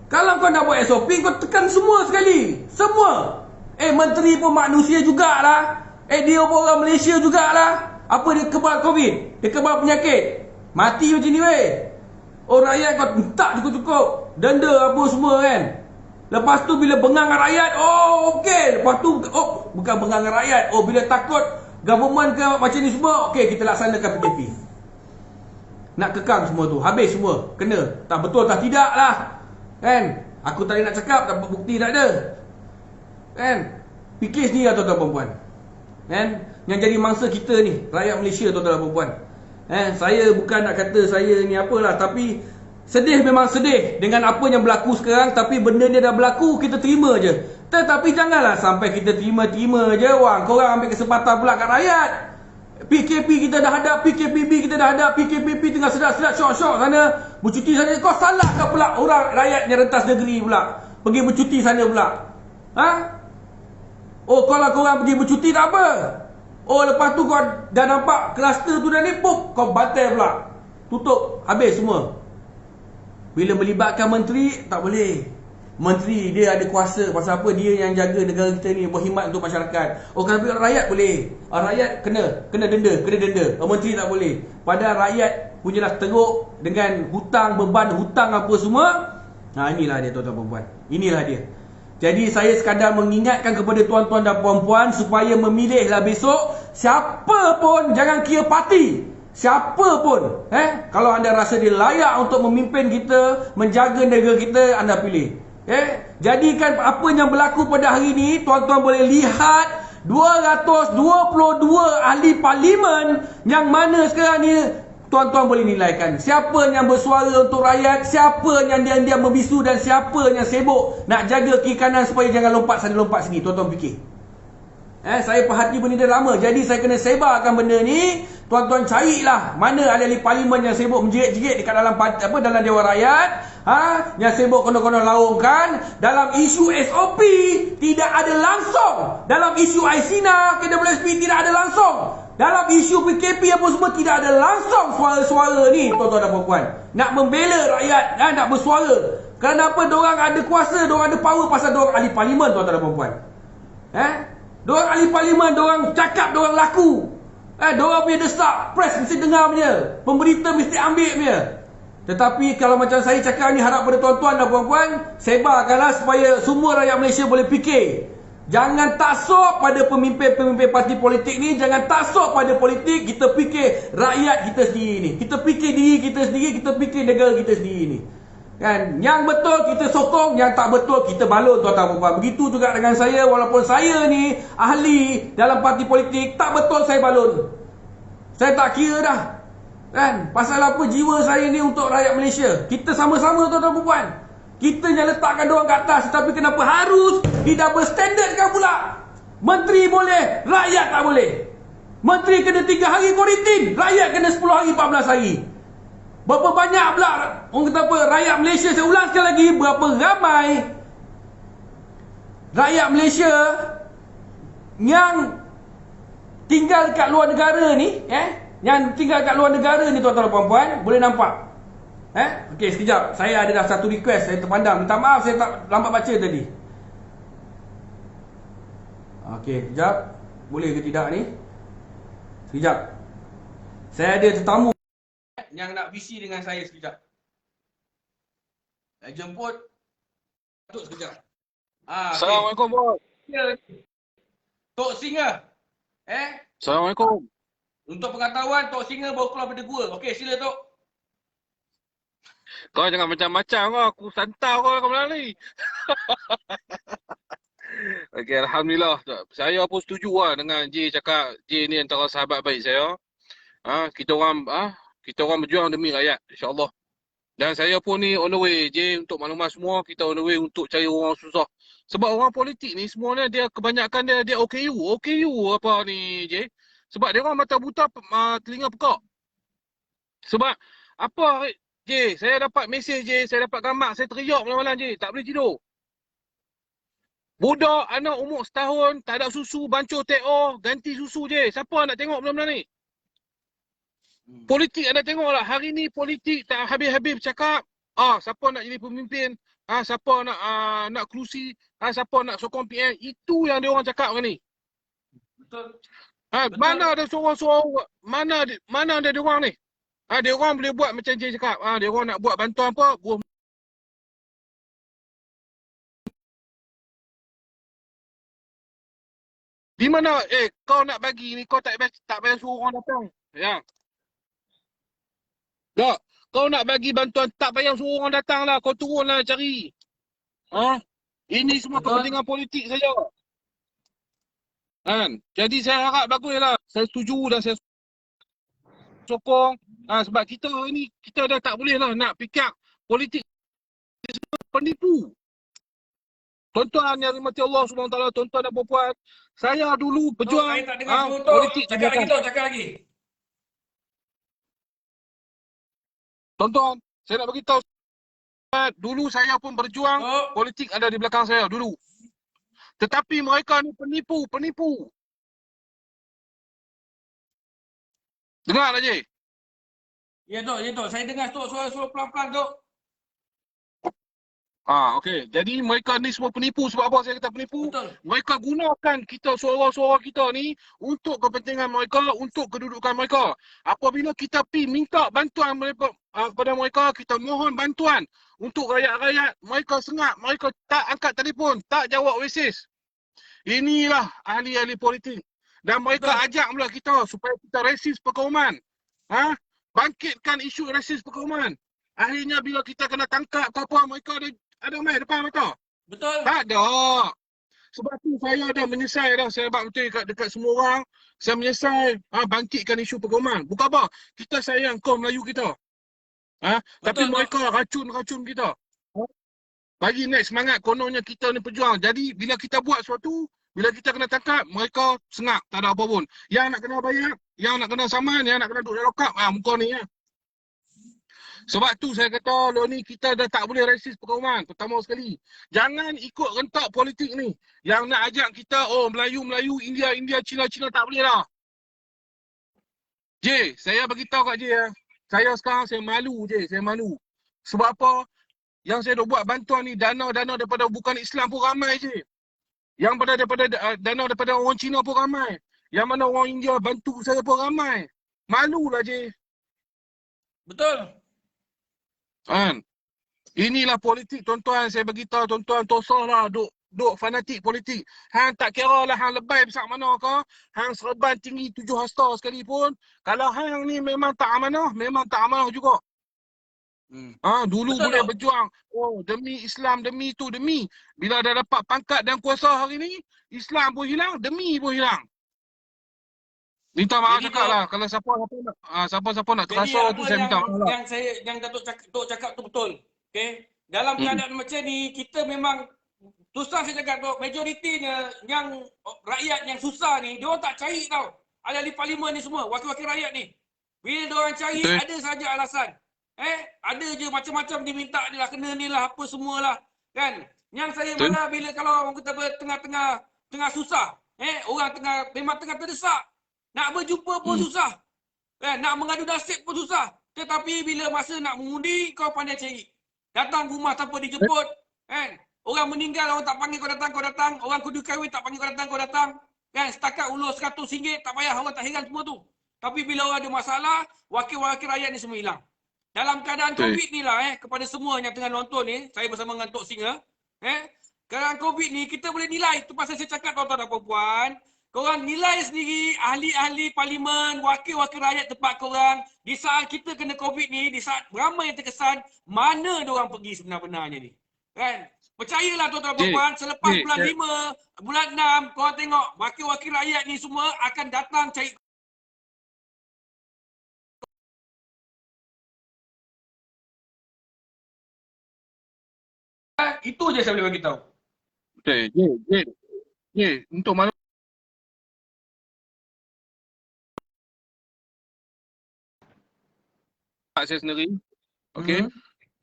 Kalau kau nak buat SOP, kau tekan semua sekali. Semua. Menteri pun manusia jugalah. Dia pun orang Malaysia jugalah. Apa dia kebal COVID? Dia kebal penyakit. Mati macam ni weh. Rakyat kau tak cukup-cukup. Denda apa semua kan. Lepas tu bila bengang rakyat, okey. Lepas tu bukan bengang rakyat. Bila takut government ke macam ni semua, okey kita laksanakan PKP. Nak kekang semua tu. Habis semua. Kena. Tak betul tak tidak lah. Aku tak nak cakap, tak bukti tak ada. Fikir sendiri lah tuan-tuan perempuan. Yang jadi mangsa kita ni, rakyat Malaysia tuan-tuan dan perempuan. Saya bukan nak kata saya ni apalah, tapi sedih, memang sedih dengan apa yang berlaku sekarang. Tapi benda ni dah berlaku, kita terima je. Tetapi janganlah sampai kita terima-terima je korang ambil kesempatan pula kat rakyat. PKP kita dah hadap, PKPB kita dah hadap, PKPP tengah sedap-sedap syok-syok sana, bercuti sana. Kau salahkan pula orang rakyat yang rentas negeri pula pergi bercuti sana pula. Oh, kalau korang pergi bercuti tak apa. Oh, lepas tu kau dah nampak kluster tu dah ni, pop, kau batal pula. Tutup, habis semua. Bila melibatkan menteri, tak boleh. Menteri dia ada kuasa. Pasal apa? Dia yang jaga negara kita ni, berkhidmat untuk masyarakat. Oh, kalau rakyat boleh. Rakyat kena denda. Menteri tak boleh. Padahal rakyat punyalah teruk dengan hutang, beban hutang apa semua. Inilah dia tuan-tuan perempuan. Inilah dia. Jadi saya sekadar mengingatkan kepada tuan-tuan dan puan-puan supaya memilihlah besok. Siapa pun, jangan kira parti. Siapa pun, kalau anda rasa dia layak untuk memimpin kita, menjaga negara kita, anda pilih. Jadikan apa yang berlaku pada hari ini, tuan-tuan boleh lihat 222 ahli parlimen yang mana sekarang ni tuan-tuan boleh nilaikan siapa yang bersuara untuk rakyat, siapa yang diam-diam membisu dan siapa yang sibuk nak jaga kiri kanan supaya jangan lompat sana lompat sini. Tuan-tuan fikir. Saya perhati benda dia lama. Jadi saya kena sebarkan benda ni. Tuan-tuan carilah mana ahli-ahli parlimen yang sibuk menjerit-jerit dekat dalam dalam Dewan Rakyat, yang sibuk konon-konon laungkan dalam isu SOP tidak ada langsung, dalam isu ICINA, KWSP tidak ada langsung, dalam isu PKP apa semua tidak ada langsung suara-suara ni tuan-tuan dan puan-puan. Nak membela rakyat, nak bersuara. Kenapa diorang ada kuasa, diorang ada power pasal diorang ahli parlimen tuan-tuan dan puan-puan. Diorang ahli parlimen, diorang cakap, diorang laku. Diorang punya desak, press mesti dengar punya, pemberita mesti ambil punya. Tetapi kalau macam saya cakap ni, harap pada tuan-tuan dan puan-puan, sebarkanlah supaya semua rakyat Malaysia boleh fikir. Jangan taksub pada pemimpin-pemimpin parti politik ni, jangan taksub pada politik, kita fikir rakyat kita sendiri ni. Kita fikir diri kita sendiri, kita fikir negara kita sendiri ni. Kan? Yang betul kita sokong, yang tak betul kita balon tuan-tuan dan puan. Begitu juga dengan saya, walaupun saya ni ahli dalam parti politik, tak betul saya balon. Saya tak kira dah. Kan? Pasal apa jiwa saya ni untuk rakyat Malaysia. Kita sama-sama tuan-tuan dan puan. Kita yang letakkan diorang kat atas, tetapi kenapa harus di double standardkan pula? Menteri boleh, rakyat tak boleh. Menteri kena 3 hari kuarantin, rakyat kena 10 hari 14 hari. Berapa banyak pula orang kata apa, rakyat Malaysia, saya ulang sekali lagi, berapa ramai rakyat Malaysia yang tinggal kat luar negara ni, yang tinggal kat luar negara ni tuan-tuan dan puan-puan, boleh nampak. Okey, sekejap, saya ada dah satu request, saya terpandang, minta maaf saya tak lambat baca tadi. Okey, sekejap, boleh ke tidak ni? Sekejap, saya ada tetamu yang nak visi dengan saya sekejap. Saya jemput Tok sekejap. Assalamualaikum, bos. Ya. Tok Singa. Assalamualaikum. Untuk pengetahuan, Tok Singa baru keluar pada gua. Okey, sila Tok. Kau jangan macam-macam kau. Aku santau kau kat mana ni. Okey, alhamdulillah. Saya pun setuju lah dengan J cakap. J ni antara sahabat baik saya. Kita orang berjuang demi rakyat, insya-Allah. Dan saya pun ni on the way, J, untuk maklumat semua, kita on the way untuk cari orang susah. Sebab orang politik ni semuanya dia kebanyakan dia OKU apa ni, J. Sebab dia orang mata buta, telinga pekak. Sebab apa, J, saya dapat mesej, J, saya dapat gambar, saya teriak malam-malam, J, tak boleh tidur. Budak anak umur setahun, tak ada susu, bancuh TO, ganti susu, J. Siapa nak tengok benda-benda ni? Politik anda tengoklah, hari ni politik tak habis-habis bercakap. Siapa nak jadi pemimpin? Siapa nak kerusi? Siapa nak sokong PN? Itu yang dia orang cakap kan ni. Betul. Mana ada suara-suara, mana ada dia orang ni? Dia orang boleh buat macam J cakap. Dia orang nak buat bantuan apa? Buah. Di mana? Kau nak bagi ni, kau tak payah suruh orang datang. Ya. Tak, kau nak bagi bantuan, tak payah suruh orang datang lah. Kau turunlah cari. Ini semua kepentingan politik saja. Kan? Jadi saya harap baguslah. Saya setuju dan saya sokong. Sebab kita ni, kita dah tak boleh lah nak fikir politik penipu. Tuan-tuan yang dirahmati Allah SWT, tuan-tuan dan puan-puan, saya dulu berjuang saya tak dengar politik. cakap lagi Tok, cakap lagi. Tuan-tuan, saya nak beritahu, dulu saya pun berjuang, politik ada di belakang saya dulu. Tetapi mereka ni penipu. Dengar tak, J? Ya Tok. Saya dengar Tok suara pelan-pelan Tok. Okey. Jadi mereka ni semua penipu. Sebab apa saya kata penipu? Betul. Mereka gunakan kita, suara-suara kita ni untuk kepentingan mereka, untuk kedudukan mereka. Apabila kita minta bantuan mereka, kepada mereka, kita mohon bantuan untuk rakyat-rakyat, mereka sengak, mereka tak angkat telefon, tak jawab mesej. Inilah ahli-ahli politik. Dan mereka ajak pula kita supaya kita resis perkauman. Bangkitkan isu resis perkauman. Akhirnya bila kita kena tangkap ke apa, mereka ada mai depan mata. Betul. Tak ada. Sebab tu saya dah menyesal dah. Saya buat betul dekat semua orang. Saya menyesal bangkitkan isu perkauman. Bukan apa. Kita sayang kaum Melayu kita. Tapi mereka racun kita. Bagi naik semangat kononnya kita ni pejuang. Jadi bila kita buat sesuatu, bila kita kena tangkap, mereka sengak. Tak ada apa pun. Yang nak kena bayar, yang nak kena saman, yang nak kena duduk dalam lokap. Muka ni ya. Sebab tu saya kata, lo ni kita dah tak boleh resis perkauman. Pertama sekali. Jangan ikut rentak politik ni. Yang nak ajak kita, Melayu, India, Cina, tak boleh dah. J, saya beritahu kat J ya. Saya sekarang saya malu J, saya malu. Sebab apa? Yang saya dah buat bantuan ni, dana daripada bukan Islam pun ramai je. Yang daripada dana daripada orang Cina pun ramai. Yang mana orang India bantu saya pun ramai. Malulah J. Betul. Kan? Inilah politik tuan-tuan, saya beritahu tuan-tuan, tosahlah duk fanatik politik. Hang tak kira lah hang lebay besar mana ke, hang serban tinggi 7 hasta sekalipun, kalau hang ni memang tak amanah juga. Dulu Betul boleh tak? berjuang. Demi Islam, demi tu, demi. Bila dah dapat pangkat dan kuasa hari ni, Islam pun hilang, demi pun hilang. Minta maaf cakap lah. Kalau siapa nak terasa tu saya minta maaf lah. Yang Datuk cakap tu betul. Okay? Dalam keadaan macam ni, kita memang susah saya cakap tu, majoritinya yang rakyat yang susah ni, dia orang tak cari tau. Ahli parlimen ni semua, wakil-wakil rakyat ni. Bila dia orang cari, ada saja alasan. Ada je macam-macam diminta dia lah, kena ni lah, apa semualah. Kan? Yang saya malah bila kalau orang kata tengah susah, orang memang tengah terdesak. Nak berjumpa pun susah. Nak mengadu nasib pun susah. Tetapi bila masa nak mengundi, kau pandai cari. Datang rumah tanpa dijemput. Orang meninggal, orang tak panggil kau datang. Orang kudu kahwin tak panggil kau datang. Setakat ulur RM100, tak payah, orang tak heran semua tu. Tapi bila orang ada masalah, wakil-wakil rakyat ni semua hilang. Dalam keadaan COVID ni lah, kepada semua yang tengah nonton ni, saya bersama dengan Tok Singa. Keadaan COVID ni, kita boleh nilai. Itu pasal saya cakap tuan-tuan dan puan-puan. Korang nilai sendiri ahli-ahli parlimen, wakil-wakil rakyat tempat korang. Di saat kita kena COVID ni, di saat ramai yang terkesan, mana diorang pergi sebenar-benarnya ni. Kan? Percayalah tuan-tuan dan puan-puan, selepas bulan 5, bulan 6, korang tengok wakil-wakil rakyat ni semua akan datang cari. Itu je saya boleh bagi tahu. Okey, untuk mana saya sendiri. Okey.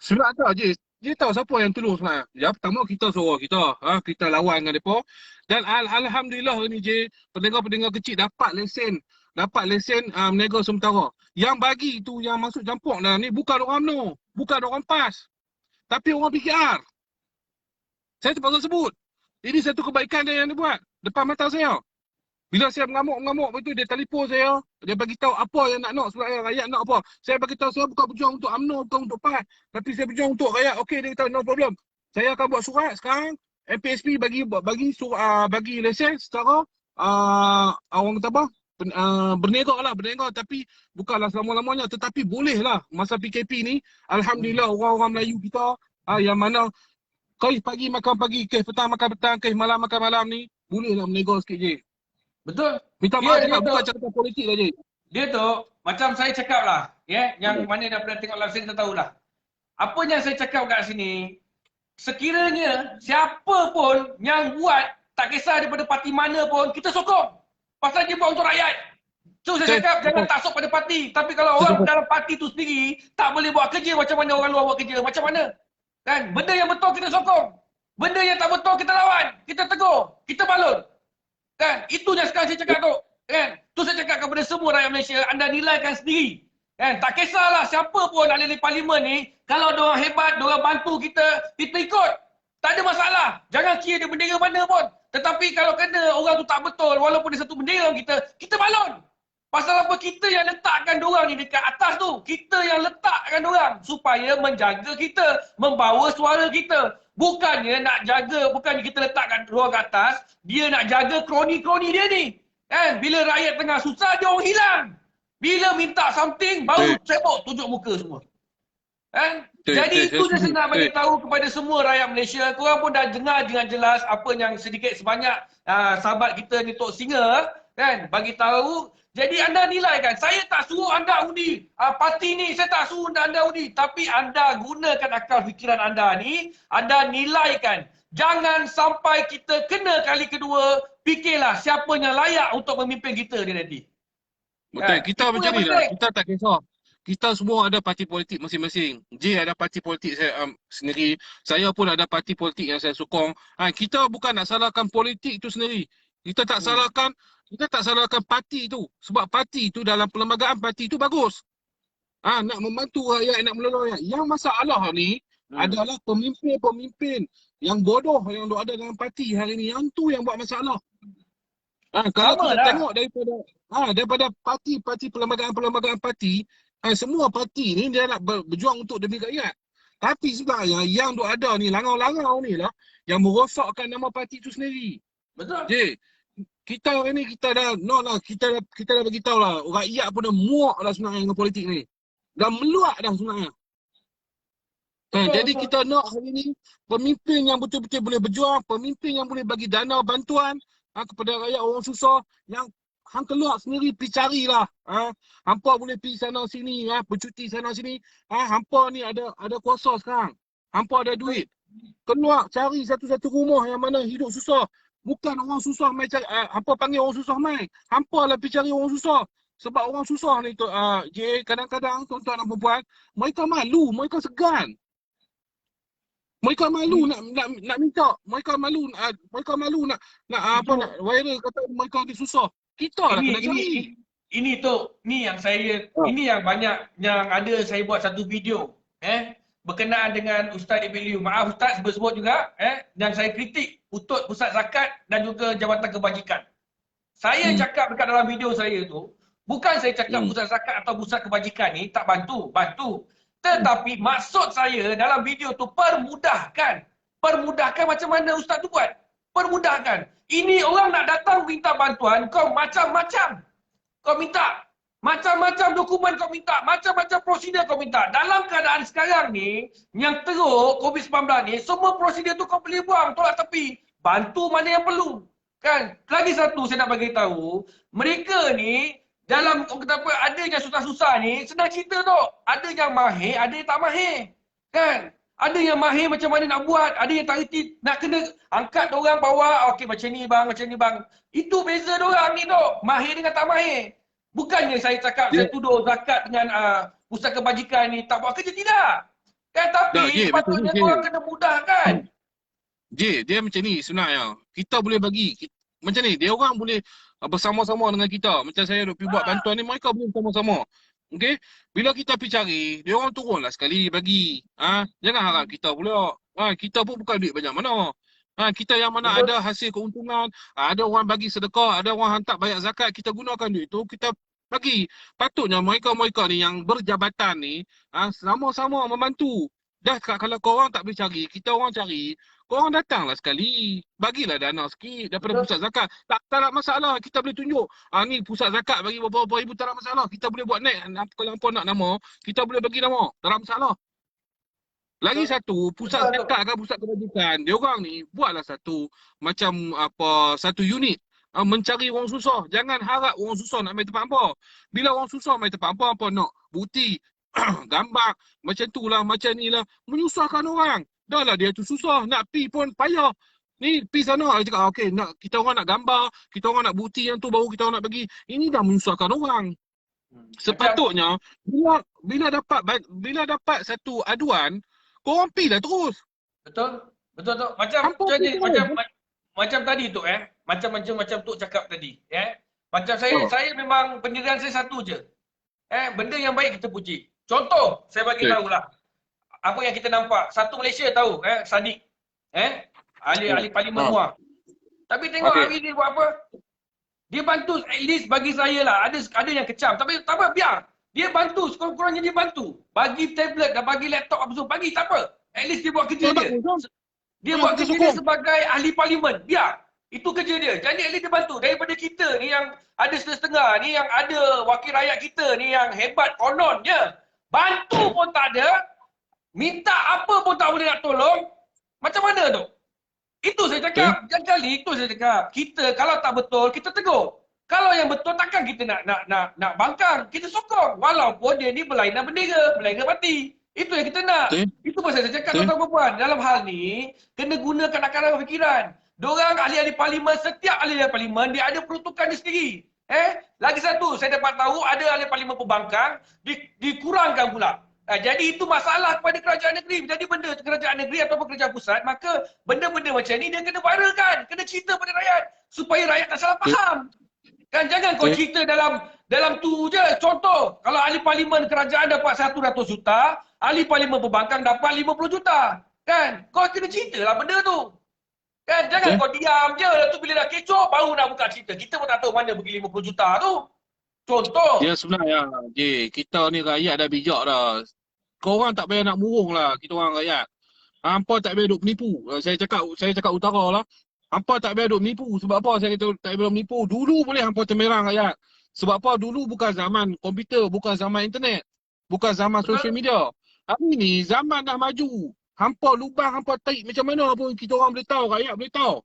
Sebab tak je. Dia tahu siapa yang tolong sebenarnya. Yang pertama kita suara kita. Kita lawan dengan mereka. Dan alhamdulillah ni je, pendengar-pendengar kecil dapat lesen meniaga sementara. Yang bagi tu yang masuk campur dalam ni bukan orang UMNO, bukan orang PAS. Tapi orang PKR. Saya terpaksa sebut. Ini satu kebaikan dia yang dia buat depan mata saya. Bila saya mengamuk betul, dia telefon saya, dia bagi tahu apa yang nak sebab rakyat nak apa. Saya bagi tahu saya bukan berjuang untuk UMNO, bukan untuk PAS, tapi saya berjuang untuk rakyat. Okey, dia kata no problem. Saya akan buat surat sekarang, MPSP bagi lesen secara orang kata apa? Berniaga tapi bukanlah selama-lamanya, tetapi bolehlah masa PKP ni. Alhamdulillah orang-orang Melayu kita yang mana kes pagi makan pagi, kes petang makan petang, kes malam makan malam ni bolehlah berniaga sikit je. Betul. Minta maaf cakap bukan cakap politik lah je. Dia tu macam saya cakap lah, yang mana dah pernah tengok live saya kita tahulah. Apa yang saya cakap kat sini, sekiranya siapa pun yang buat, tak kisah daripada parti mana pun, kita sokong. Pasal dia buat untuk rakyat. So saya cakap jangan taksub pada parti. Tapi kalau orang dalam parti tu sendiri tak boleh buat kerja macam mana orang luar buat kerja, macam mana? Kan? Benda yang betul kita sokong. Benda yang tak betul kita lawan, kita tegur, kita balun. Kan? Itu yang sekarang saya cakap tu. Kan? Tu saya cakap kepada semua rakyat Malaysia, anda nilaikan sendiri. Kan? Tak kisahlah siapa pun ahli parlimen ni, kalau diorang hebat, diorang bantu kita, kita ikut. Tak ada masalah. Jangan kira dia bendera mana pun. Tetapi kalau kena orang tu tak betul, walaupun dia satu bendera kita balon. Pasal apa? Kita yang letakkan diorang ni dekat atas tu. Kita yang letakkan diorang supaya menjaga kita, membawa suara kita. Bukannya nak jaga, bukannya kita letakkan diorang kat atas, dia nak jaga kroni-kroni dia ni. Kan? Bila rakyat tengah susah, dia orang hilang. Bila minta something, baru sibuk tunjuk muka semua. Kan? Jadi itu je saya nak bagi tahu kepada semua rakyat Malaysia. Korang pun dah dengar dengan jelas apa yang sedikit sebanyak sahabat kita ni Tok Singa kan bagi tahu. Jadi anda nilaikan. Saya tak suruh anda undi parti ni, saya tak suruh anda undi, tapi anda gunakan akal fikiran anda ni, anda nilaikan. Jangan sampai kita kena kali kedua, fikirlah siapa yang layak untuk memimpin kita ni nanti. Betul. Kita macam ni lah. Kita tak kisah. Kita semua ada parti politik masing-masing. J ada parti politik saya sendiri. Saya pun ada parti politik yang saya sokong. Kita bukan nak salahkan politik itu sendiri. Kita tak salahkan parti itu. Sebab parti itu dalam perlembagaan parti itu bagus. Nak membantu rakyat, nak menolong rakyat. Yang masalah ni adalah pemimpin-pemimpin yang bodoh yang ada dalam parti hari ni. Yang tu yang buat masalah. Kalau kita tengok daripada parti perlembagaan parti, semua parti ni dia nak berjuang untuk demi rakyat. Tapi sebenarnya yang ada ni langau-langau ni lah yang merosakkan nama parti itu sendiri. Betul. Jadi kita hari ni kita dah bagi tahu lah, rakyat pun dah muak dah sebenarnya dengan politik ni. Dah meluak dah sebenarnya. Jadi kita nak hari ni pemimpin yang betul-betul boleh berjuang, pemimpin yang boleh bagi dana bantuan kepada rakyat orang susah, yang hang keluar sendiri pergi carilah. Hampa boleh pergi sana sini, bercuti sana sini. Hampa ni ada kuasa sekarang. Hampa ada duit. Keluar cari satu-satu rumah yang mana hidup susah. Bukan orang susah mai cari, hampa panggil orang susah mai. Hampa lah pergi cari orang susah. Sebab orang susah ni tu kadang-kadang tuan-tuan dan puan, mereka malu, mereka segan. Mereka malu nak minta, mereka malu nak viral kata mereka ni susah. Kita lah kena cari. Ini yang banyak yang ada saya buat satu video berkenaan dengan Ustaz Ibn Liu. Maaf Ustaz sebut-sebut juga dan saya kritik Utut Pusat Zakat dan juga Jabatan Kebajikan. Saya cakap dekat dalam video saya tu, bukan saya cakap Pusat Zakat atau Pusat Kebajikan ni tak bantu. Tetapi maksud saya dalam video tu permudahkan. Permudahkan macam mana Ustaz tu buat? Permudahkan. Ini orang nak datang minta bantuan, kau macam-macam. Kau minta. Macam-macam dokumen kau minta. Macam-macam prosedur kau minta. Dalam keadaan sekarang ni, yang teruk COVID-19 ni, semua prosedur tu kau boleh buang, tolak tepi. Bantu mana yang perlu. Kan? Lagi satu saya nak bagi tahu, mereka ni dalam ada yang susah-susah ni, senang cerita tu. Ada yang mahir, ada yang tak mahir. Kan? Ada yang mahir macam mana nak buat, ada yang tak reti nak kena angkat orang bawa, okey macam ni bang. Itu beza diorang ni tu, mahir dengan tak mahir. Bukannya saya cakap saya tuduh zakat dengan pusat kebajikan ni tak buat kerja, tidak. Kan tapi patutnya korang kena mudahkan. Dia macam ni sebenarnya. Kita boleh bagi macam ni, dia orang boleh bersama-sama dengan kita. Macam saya duk pergi buat bantuan ni, mereka boleh bersama-sama. Okey, bila kita pergi cari, dia orang turunlah sekali bagi. Jangan harap kita pula. Kita pun bukan duit banyak mana. Kita yang mana ada hasil keuntungan, ada orang bagi sedekah, ada orang hantar bayar zakat, kita gunakan duit tu kita bagi. Patutnya mereka-mereka ni yang berjabatan ni sama-sama membantu. Dah kalau korang tak boleh cari, kita orang cari, korang datanglah sekali. Bagilah dana sikit daripada pusat zakat. Tak ada masalah, kita boleh tunjuk. Ni pusat zakat bagi berapa ribu, tak ada masalah. Kita boleh buat naik, kalau hampa nak nama, kita boleh bagi nama, tak ada masalah. Lagi satu, pusat zakat kan pusat kebajikan, dia orang ni buatlah satu unit mencari orang susah. Jangan harap orang susah nak main tempat hampa. Bila orang susah main tempat hampa nak bukti gambar macam tu lah, macam ni lah, menyusahkan orang. Dah lah dia tu susah, nak pi pun payah. Ni pi sana, dia cakap okey, kita orang nak gambar, kita orang nak bukti yang tu baru kita orang nak bagi. Ini dah menyusahkan orang. Sepatutnya bila dapat satu aduan, korang pi lah terus. Betul. Betul tu. Macam Hampa jadi tu macam tadi tu macam tu cakap tadi, Macam oh, saya memang pendirian saya satu je. Benda yang baik kita puji. Contoh, saya bagi okay. tahulah. Apa yang kita nampak. Satu Malaysia tahu, Sadiq. Ahli parlimen Oh, Muar. Tapi tengok okay. hari ni buat apa? Dia bantu, at least bagi saya lah. Ada yang kecam. Tapi tak apa, biar. Dia bantu, sekurang-kurangnya dia bantu. Bagi tablet dan bagi laptop apa semua. Bagi, tak apa. At least dia buat kerja dia. Dia buat kita kerja dia sokong. sebagai ahli parlimen. Biar. Itu kerja dia. Jadi at least dia bantu. Daripada kita ni yang ada setengah ni yang ada wakil rakyat kita ni yang hebat kononnya. Bantu pun tak ada. Minta apa pun tak boleh nak tolong. Macam mana tu? Itu saya cakap. Jangan kali itu saya cakap. Kita kalau tak betul, kita tegur. Kalau yang betul takkan kita nak bangkang. Kita sokong. Walaupun dia ni berlainan bendera, berlainan parti. Itu yang kita nak. Itu pasal saya cakap tuan-tuan perempuan. Dalam hal ni, kena gunakan akal fikiran. Diorang ahli-ahli parlimen, setiap ahli-ahli parlimen, dia ada peruntukan dia sendiri. Lagi satu, saya dapat tahu ada ahli parlimen pembangkang, dikurangkan pula. Jadi itu masalah kepada kerajaan negeri. Jadi benda kerajaan negeri ataupun kerajaan pusat, maka benda-benda macam ni dia kena viralkan. Kena cerita pada rakyat. Supaya rakyat tak salah faham. Kan jangan kau cerita dalam tu je. Contoh, kalau ahli parlimen kerajaan dapat 100 juta, ahli parlimen pembangkang dapat 50 juta. Kan? Kau kena cerita lah benda tu. Kan? Jangan kau diam je. Lepas tu bila dah kecoh, baru nak buka cerita. Kita pun tak tahu mana pergi 50 juta tu. Contoh. Ya sebenarnya, kita ni rakyat dah bijak dah. Korang tak payah nak murung lah, kita orang rakyat. Hampa tak payah duk menipu. Saya cakap utara lah. Hampa tak payah duk menipu. Sebab apa saya kata tak payah menipu? Dulu boleh hampa temerang rakyat. Sebab apa? Dulu bukan zaman komputer, bukan zaman internet. Bukan zaman social media. Hari ni zaman dah maju. Hampa lubang, hampa tarik macam mana pun kita orang boleh tahu, rakyat boleh tahu.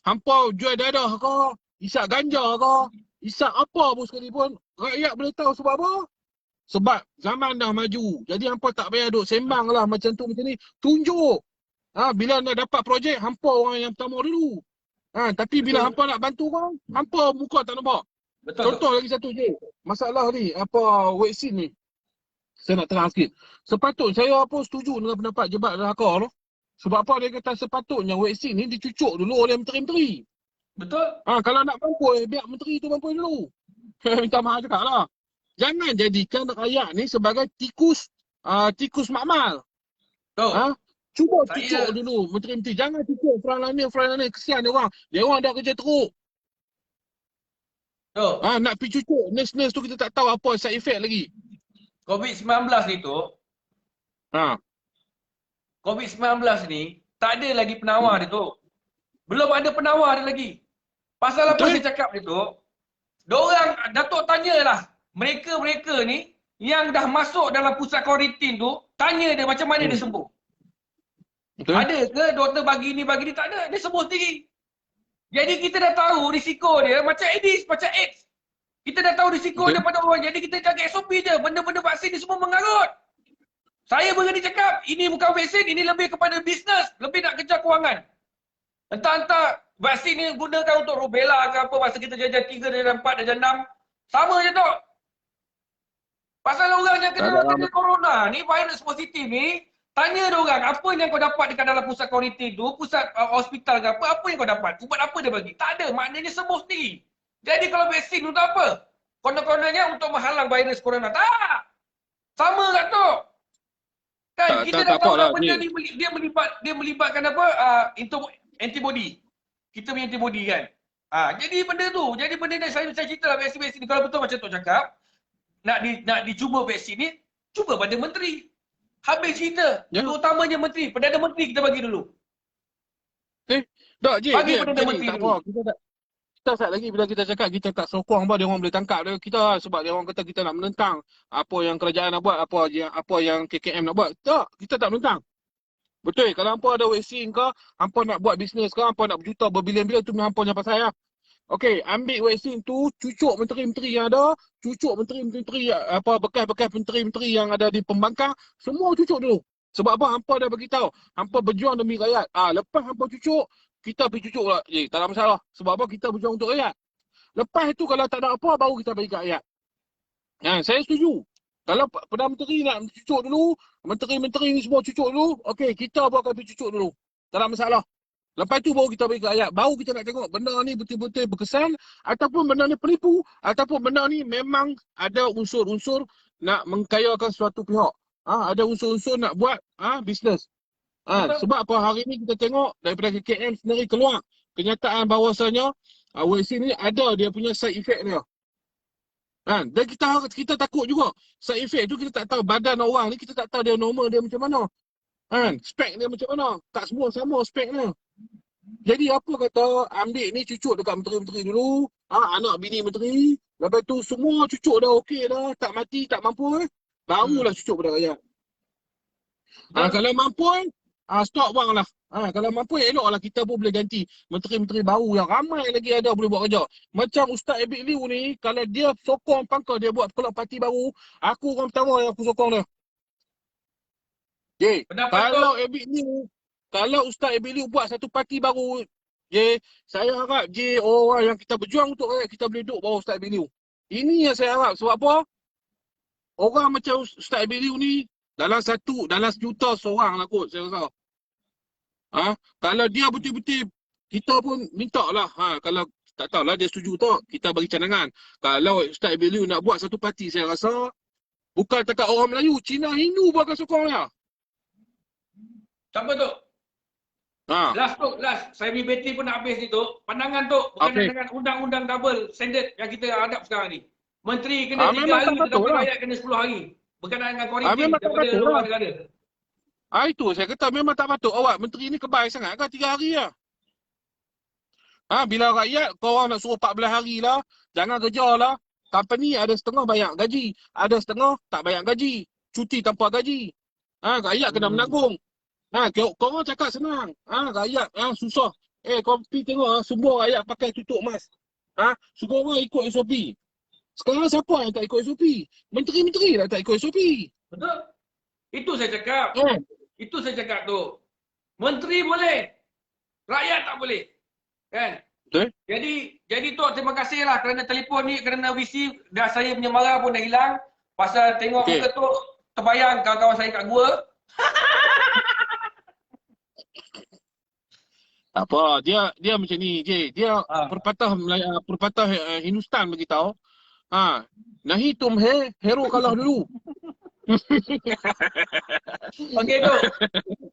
Hampa jual dadah ke, isap ganja ke, isap apa pun sekalipun, rakyat boleh tahu sebab apa? Sebab zaman dah maju. Jadi hampa tak payah duk sembang lah macam tu macam ni. Tunjuk. Bila nak dapat projek, hampa orang yang pertama dulu. Tapi bila hampa nak bantu orang, hampa muka tak nampak. Betul. Contoh lagi satu je. Masalah ni, vaksin ni. Saya nak terang sikit. Saya setuju dengan pendapat Jebat Rahakar tu. Sebab apa dia kata sepatutnya vaksin ni dicucuk dulu oleh menteri-menteri. Betul. Kalau nak bampui, biar menteri tu bampui dulu. Minta maaf cakap lah. Jangan jadikan rakyat ni sebagai tikus makmal. Cuba cucuk dulu menteri-menteri. Jangan cucuk frontliner. Kesian dia orang. Dia orang dah kerja teruk. Nak pergi cucuk. Nurse tu kita tak tahu apa side effect lagi. COVID-19 ni tu. COVID-19 ni tak ada lagi penawar dia tu. Belum ada penawar dia lagi. Pasal apa saya cakap dia tu? Diorang, Datuk tanyalah. Mereka ni yang dah masuk dalam pusat kuarantin tu, tanya dia macam mana dia sembuh. Ada ke doktor bagi ni, tak ada. Dia sembuh sendiri. Jadi kita dah tahu risiko dia macam AIDS. Kita dah tahu risiko dia pada orang. Jadi kita jaga SOP je. Benda-benda vaksin ni semua mengarut. Saya berani cakap, ini bukan vaksin, ini lebih kepada bisnes. Lebih nak kejar kewangan. Entah-entah vaksin ni gunakan untuk rubella ke apa, masa kita darjah 3, darjah 4, darjah 6. Sama je tu. Pasal orang yang kena corona ni, virus positif ni, tanya dia orang, apa yang kau dapat dekat dalam pusat kuarantin tu, pusat hospital ke apa yang kau dapat? Ubat apa dia bagi? Tak ada, maknanya sembuh sendiri. Jadi kalau vaksin untuk apa? Konon-kononnya untuk menghalang virus corona. Tak! Sama kat tu. Kan, kita dah tahu lah benda ni dia melibatkan apa? Antibody. Kita punya antibody kan. Jadi benda tu, ni saya cerita lah vaksin-vaksin ni. Kalau betul macam tu cakap, nak dicuba vaksin ni, cuba pada menteri. Habis cerita. Terutamanya menteri. Perdana Menteri kita bagi dulu. Bagi Perdana Menteri dulu. Kita saat lagi bila kita cakap kita tak sokong dia orang boleh tangkap kita sebab dia orang kata kita nak menentang apa yang kerajaan nak buat, apa yang KKM nak buat. Tak, kita tak menentang. Betul, kalau hampa ada vaksin ke, hampa nak buat bisnes ke, hampa nak berjuta berbilion-bilion tu hampa yang pasal ya. Okey, ambil vaksin tu, cucuk menteri-menteri yang ada, cucuk menteri-menteri bekas-bekas menteri-menteri yang ada di pembangkang, semua cucuk dulu. Sebab apa? Hampa dah bagi tahu, hampa berjuang demi rakyat. Lepas hampa cucuk, kita pergi cucuk lah. Tak ada masalah. Sebab apa? Kita berjuang untuk rakyat. Lepas itu kalau tak ada apa, baru kita bagi kat rakyat. Saya setuju. Kalau Perdana Menteri nak cucuk dulu, Menteri-menteri ni semua cucuk dulu. Okey, kita buatkan tu cucuk dulu. Tak ada masalah. Lepas tu baru kita bagi ke rakyat. Baru kita nak tengok benda ni betul-betul berkesan ataupun benda ni penipu ataupun benda ni memang ada unsur-unsur nak mengkayakan suatu pihak. Ada unsur-unsur nak buat bisnes. Sebab apa hari ni kita tengok daripada KKM sendiri keluar kenyataan bahawasanya vaksin ni ada dia punya side effect dia. Dan kita takut juga side effect tu kita tak tahu badan orang ni, kita tak tahu dia normal dia macam mana. Spek dia macam mana. Tak semua sama spek dia. Jadi apa kata ambil ni cucuk dekat menteri-menteri dulu, anak bini menteri, lepas tu semua cucuk dah okey dah, tak mati, tak mampu barulah cucuk pada rakyat. Kalau mampu stop bang lah. Kalau mampu eloklah kita pun boleh ganti menteri-menteri baru yang ramai lagi ada boleh buat kerja. Macam Ustaz Abid Liu ni, kalau dia sokong pangkal dia buat kelab parti baru, aku orang pertama yang aku sokong dia. Kalau Ustaz Abid Liu buat satu parti baru, saya harap orang yang kita berjuang untuk rakyat kita boleh duduk bawah Ustaz Abid Liu. Ini yang saya harap. Sebab apa? Orang macam Ustaz Abid Liu ni dalam sejuta seorang lah kot saya rasa. Kalau dia betul-betul kita pun minta lah. Kalau tak tahulah dia setuju tak, kita bagi cadangan. Kalau Ustaz Abid Liu nak buat satu parti, saya rasa bukan takat orang Melayu, Cina, Hindu pun akan sokong dia. Siapa tu? Last. Saya beli bateri pun nak habis ni tu. Pandangan tu berkenaan dengan undang-undang double standard yang kita hadap sekarang ni. Menteri kena 3 hari, tetapi rakyat kena 10 hari. Berkenaan dengan kuarantin daripada luar negara. Itu saya kata memang tak patut. Awak menteri ni kebal sangat kan 3 hari lah. Bila rakyat korang nak suruh 14 hari lah, jangan kerja lah. Company ada setengah bayar gaji, ada setengah tak bayar gaji. Cuti tanpa gaji. Rakyat kena menanggung. Korang cakap senang. Rakyat susah. Korang pergi tengok semua rakyat pakai tutup mask. Semua orang ikut SOP. Sekarang siapa yang tak ikut SOP? Menteri-menteri dah tak ikut SOP. Betul. Itu saya cakap. Itu saya cakap tu. Menteri boleh. Rakyat tak boleh. Kan? Betul. Jadi tu terima kasih lah kerana telefon ni, kerana VC dah saya punya marah pun dah hilang. Pasal tengok muka tu terbayang kawan-kawan saya kat gua. Tak apa, dia macam ni je. Dia perpatah Hindustan beritahu. Nahi tumhe hero kalah dulu. Okey tu.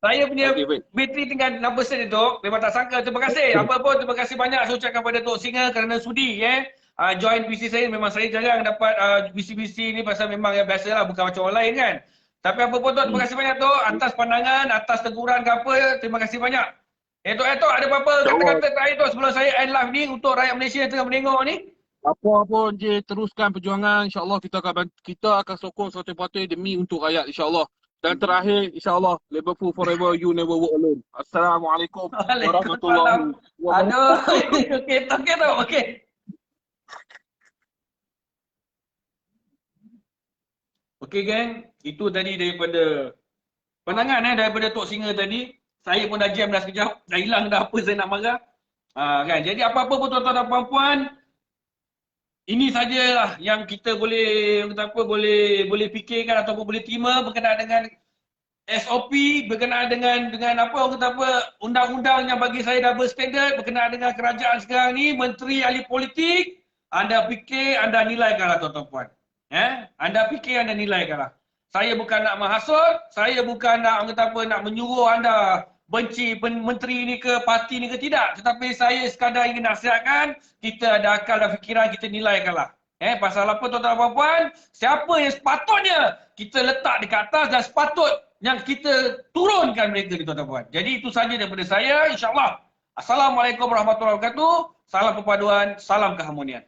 Saya punya bateri tinggal 6% itu. Memang tak sangka. Terima kasih. Apa pun terima kasih banyak saya ucapkan kepada Tok Singa kerana sudi join PC saya. Memang saya jarang dapat PC ni pasal memang biasalah, bukan macam orang lain kan. Tapi apa pun tu, terima kasih banyak tu atas pandangan, atas teguran ke apa. Terima kasih banyak. Tok, ada apa-apa kata-kata terakhir tu sebelum saya end live ni untuk rakyat Malaysia yang tengah menengok ni? Apa pun je, teruskan perjuangan. InsyaAllah kita akan sokong sepatutnya demi untuk rakyat, insyaAllah. Dan terakhir, insyaAllah, Liverpool forever, you never walk alone. Assalamualaikum warahmatullahi wabarakatuh. Okey. Okey geng, itu tadi daripada pandangan daripada Tok Singa tadi. Saya pun dah jam dah sekejap, dah hilang dah apa saya nak marah. Kan? Jadi apa-apa pun tuan-tuan dan puan-puan, ini sajalah yang kita boleh fikirkan ataupun boleh terima berkenaan dengan SOP, berkenaan dengan undang-undang yang bagi saya double standard, berkenaan dengan kerajaan sekarang ni, menteri ahli politik. Anda fikir, anda nilaikanlah tuan-tuan puan. Anda fikir, anda nilaikanlah. Saya bukan nak menghasut, saya bukan nak menyuruh anda benci menteri ni ke, parti ni ke, tidak. Tetapi saya sekadar ingin nasihatkan, kita ada akal dan fikiran, kita nilaikanlah. Pasal apa tuan-tuan dan puan-puan, siapa yang sepatutnya kita letak dekat atas dan sepatutnya kita turunkan mereka ni tuan-tuan dan puan. Jadi itu saja daripada saya, insyaAllah. Assalamualaikum warahmatullahi wabarakatuh. Salam perpaduan, salam keharmonian.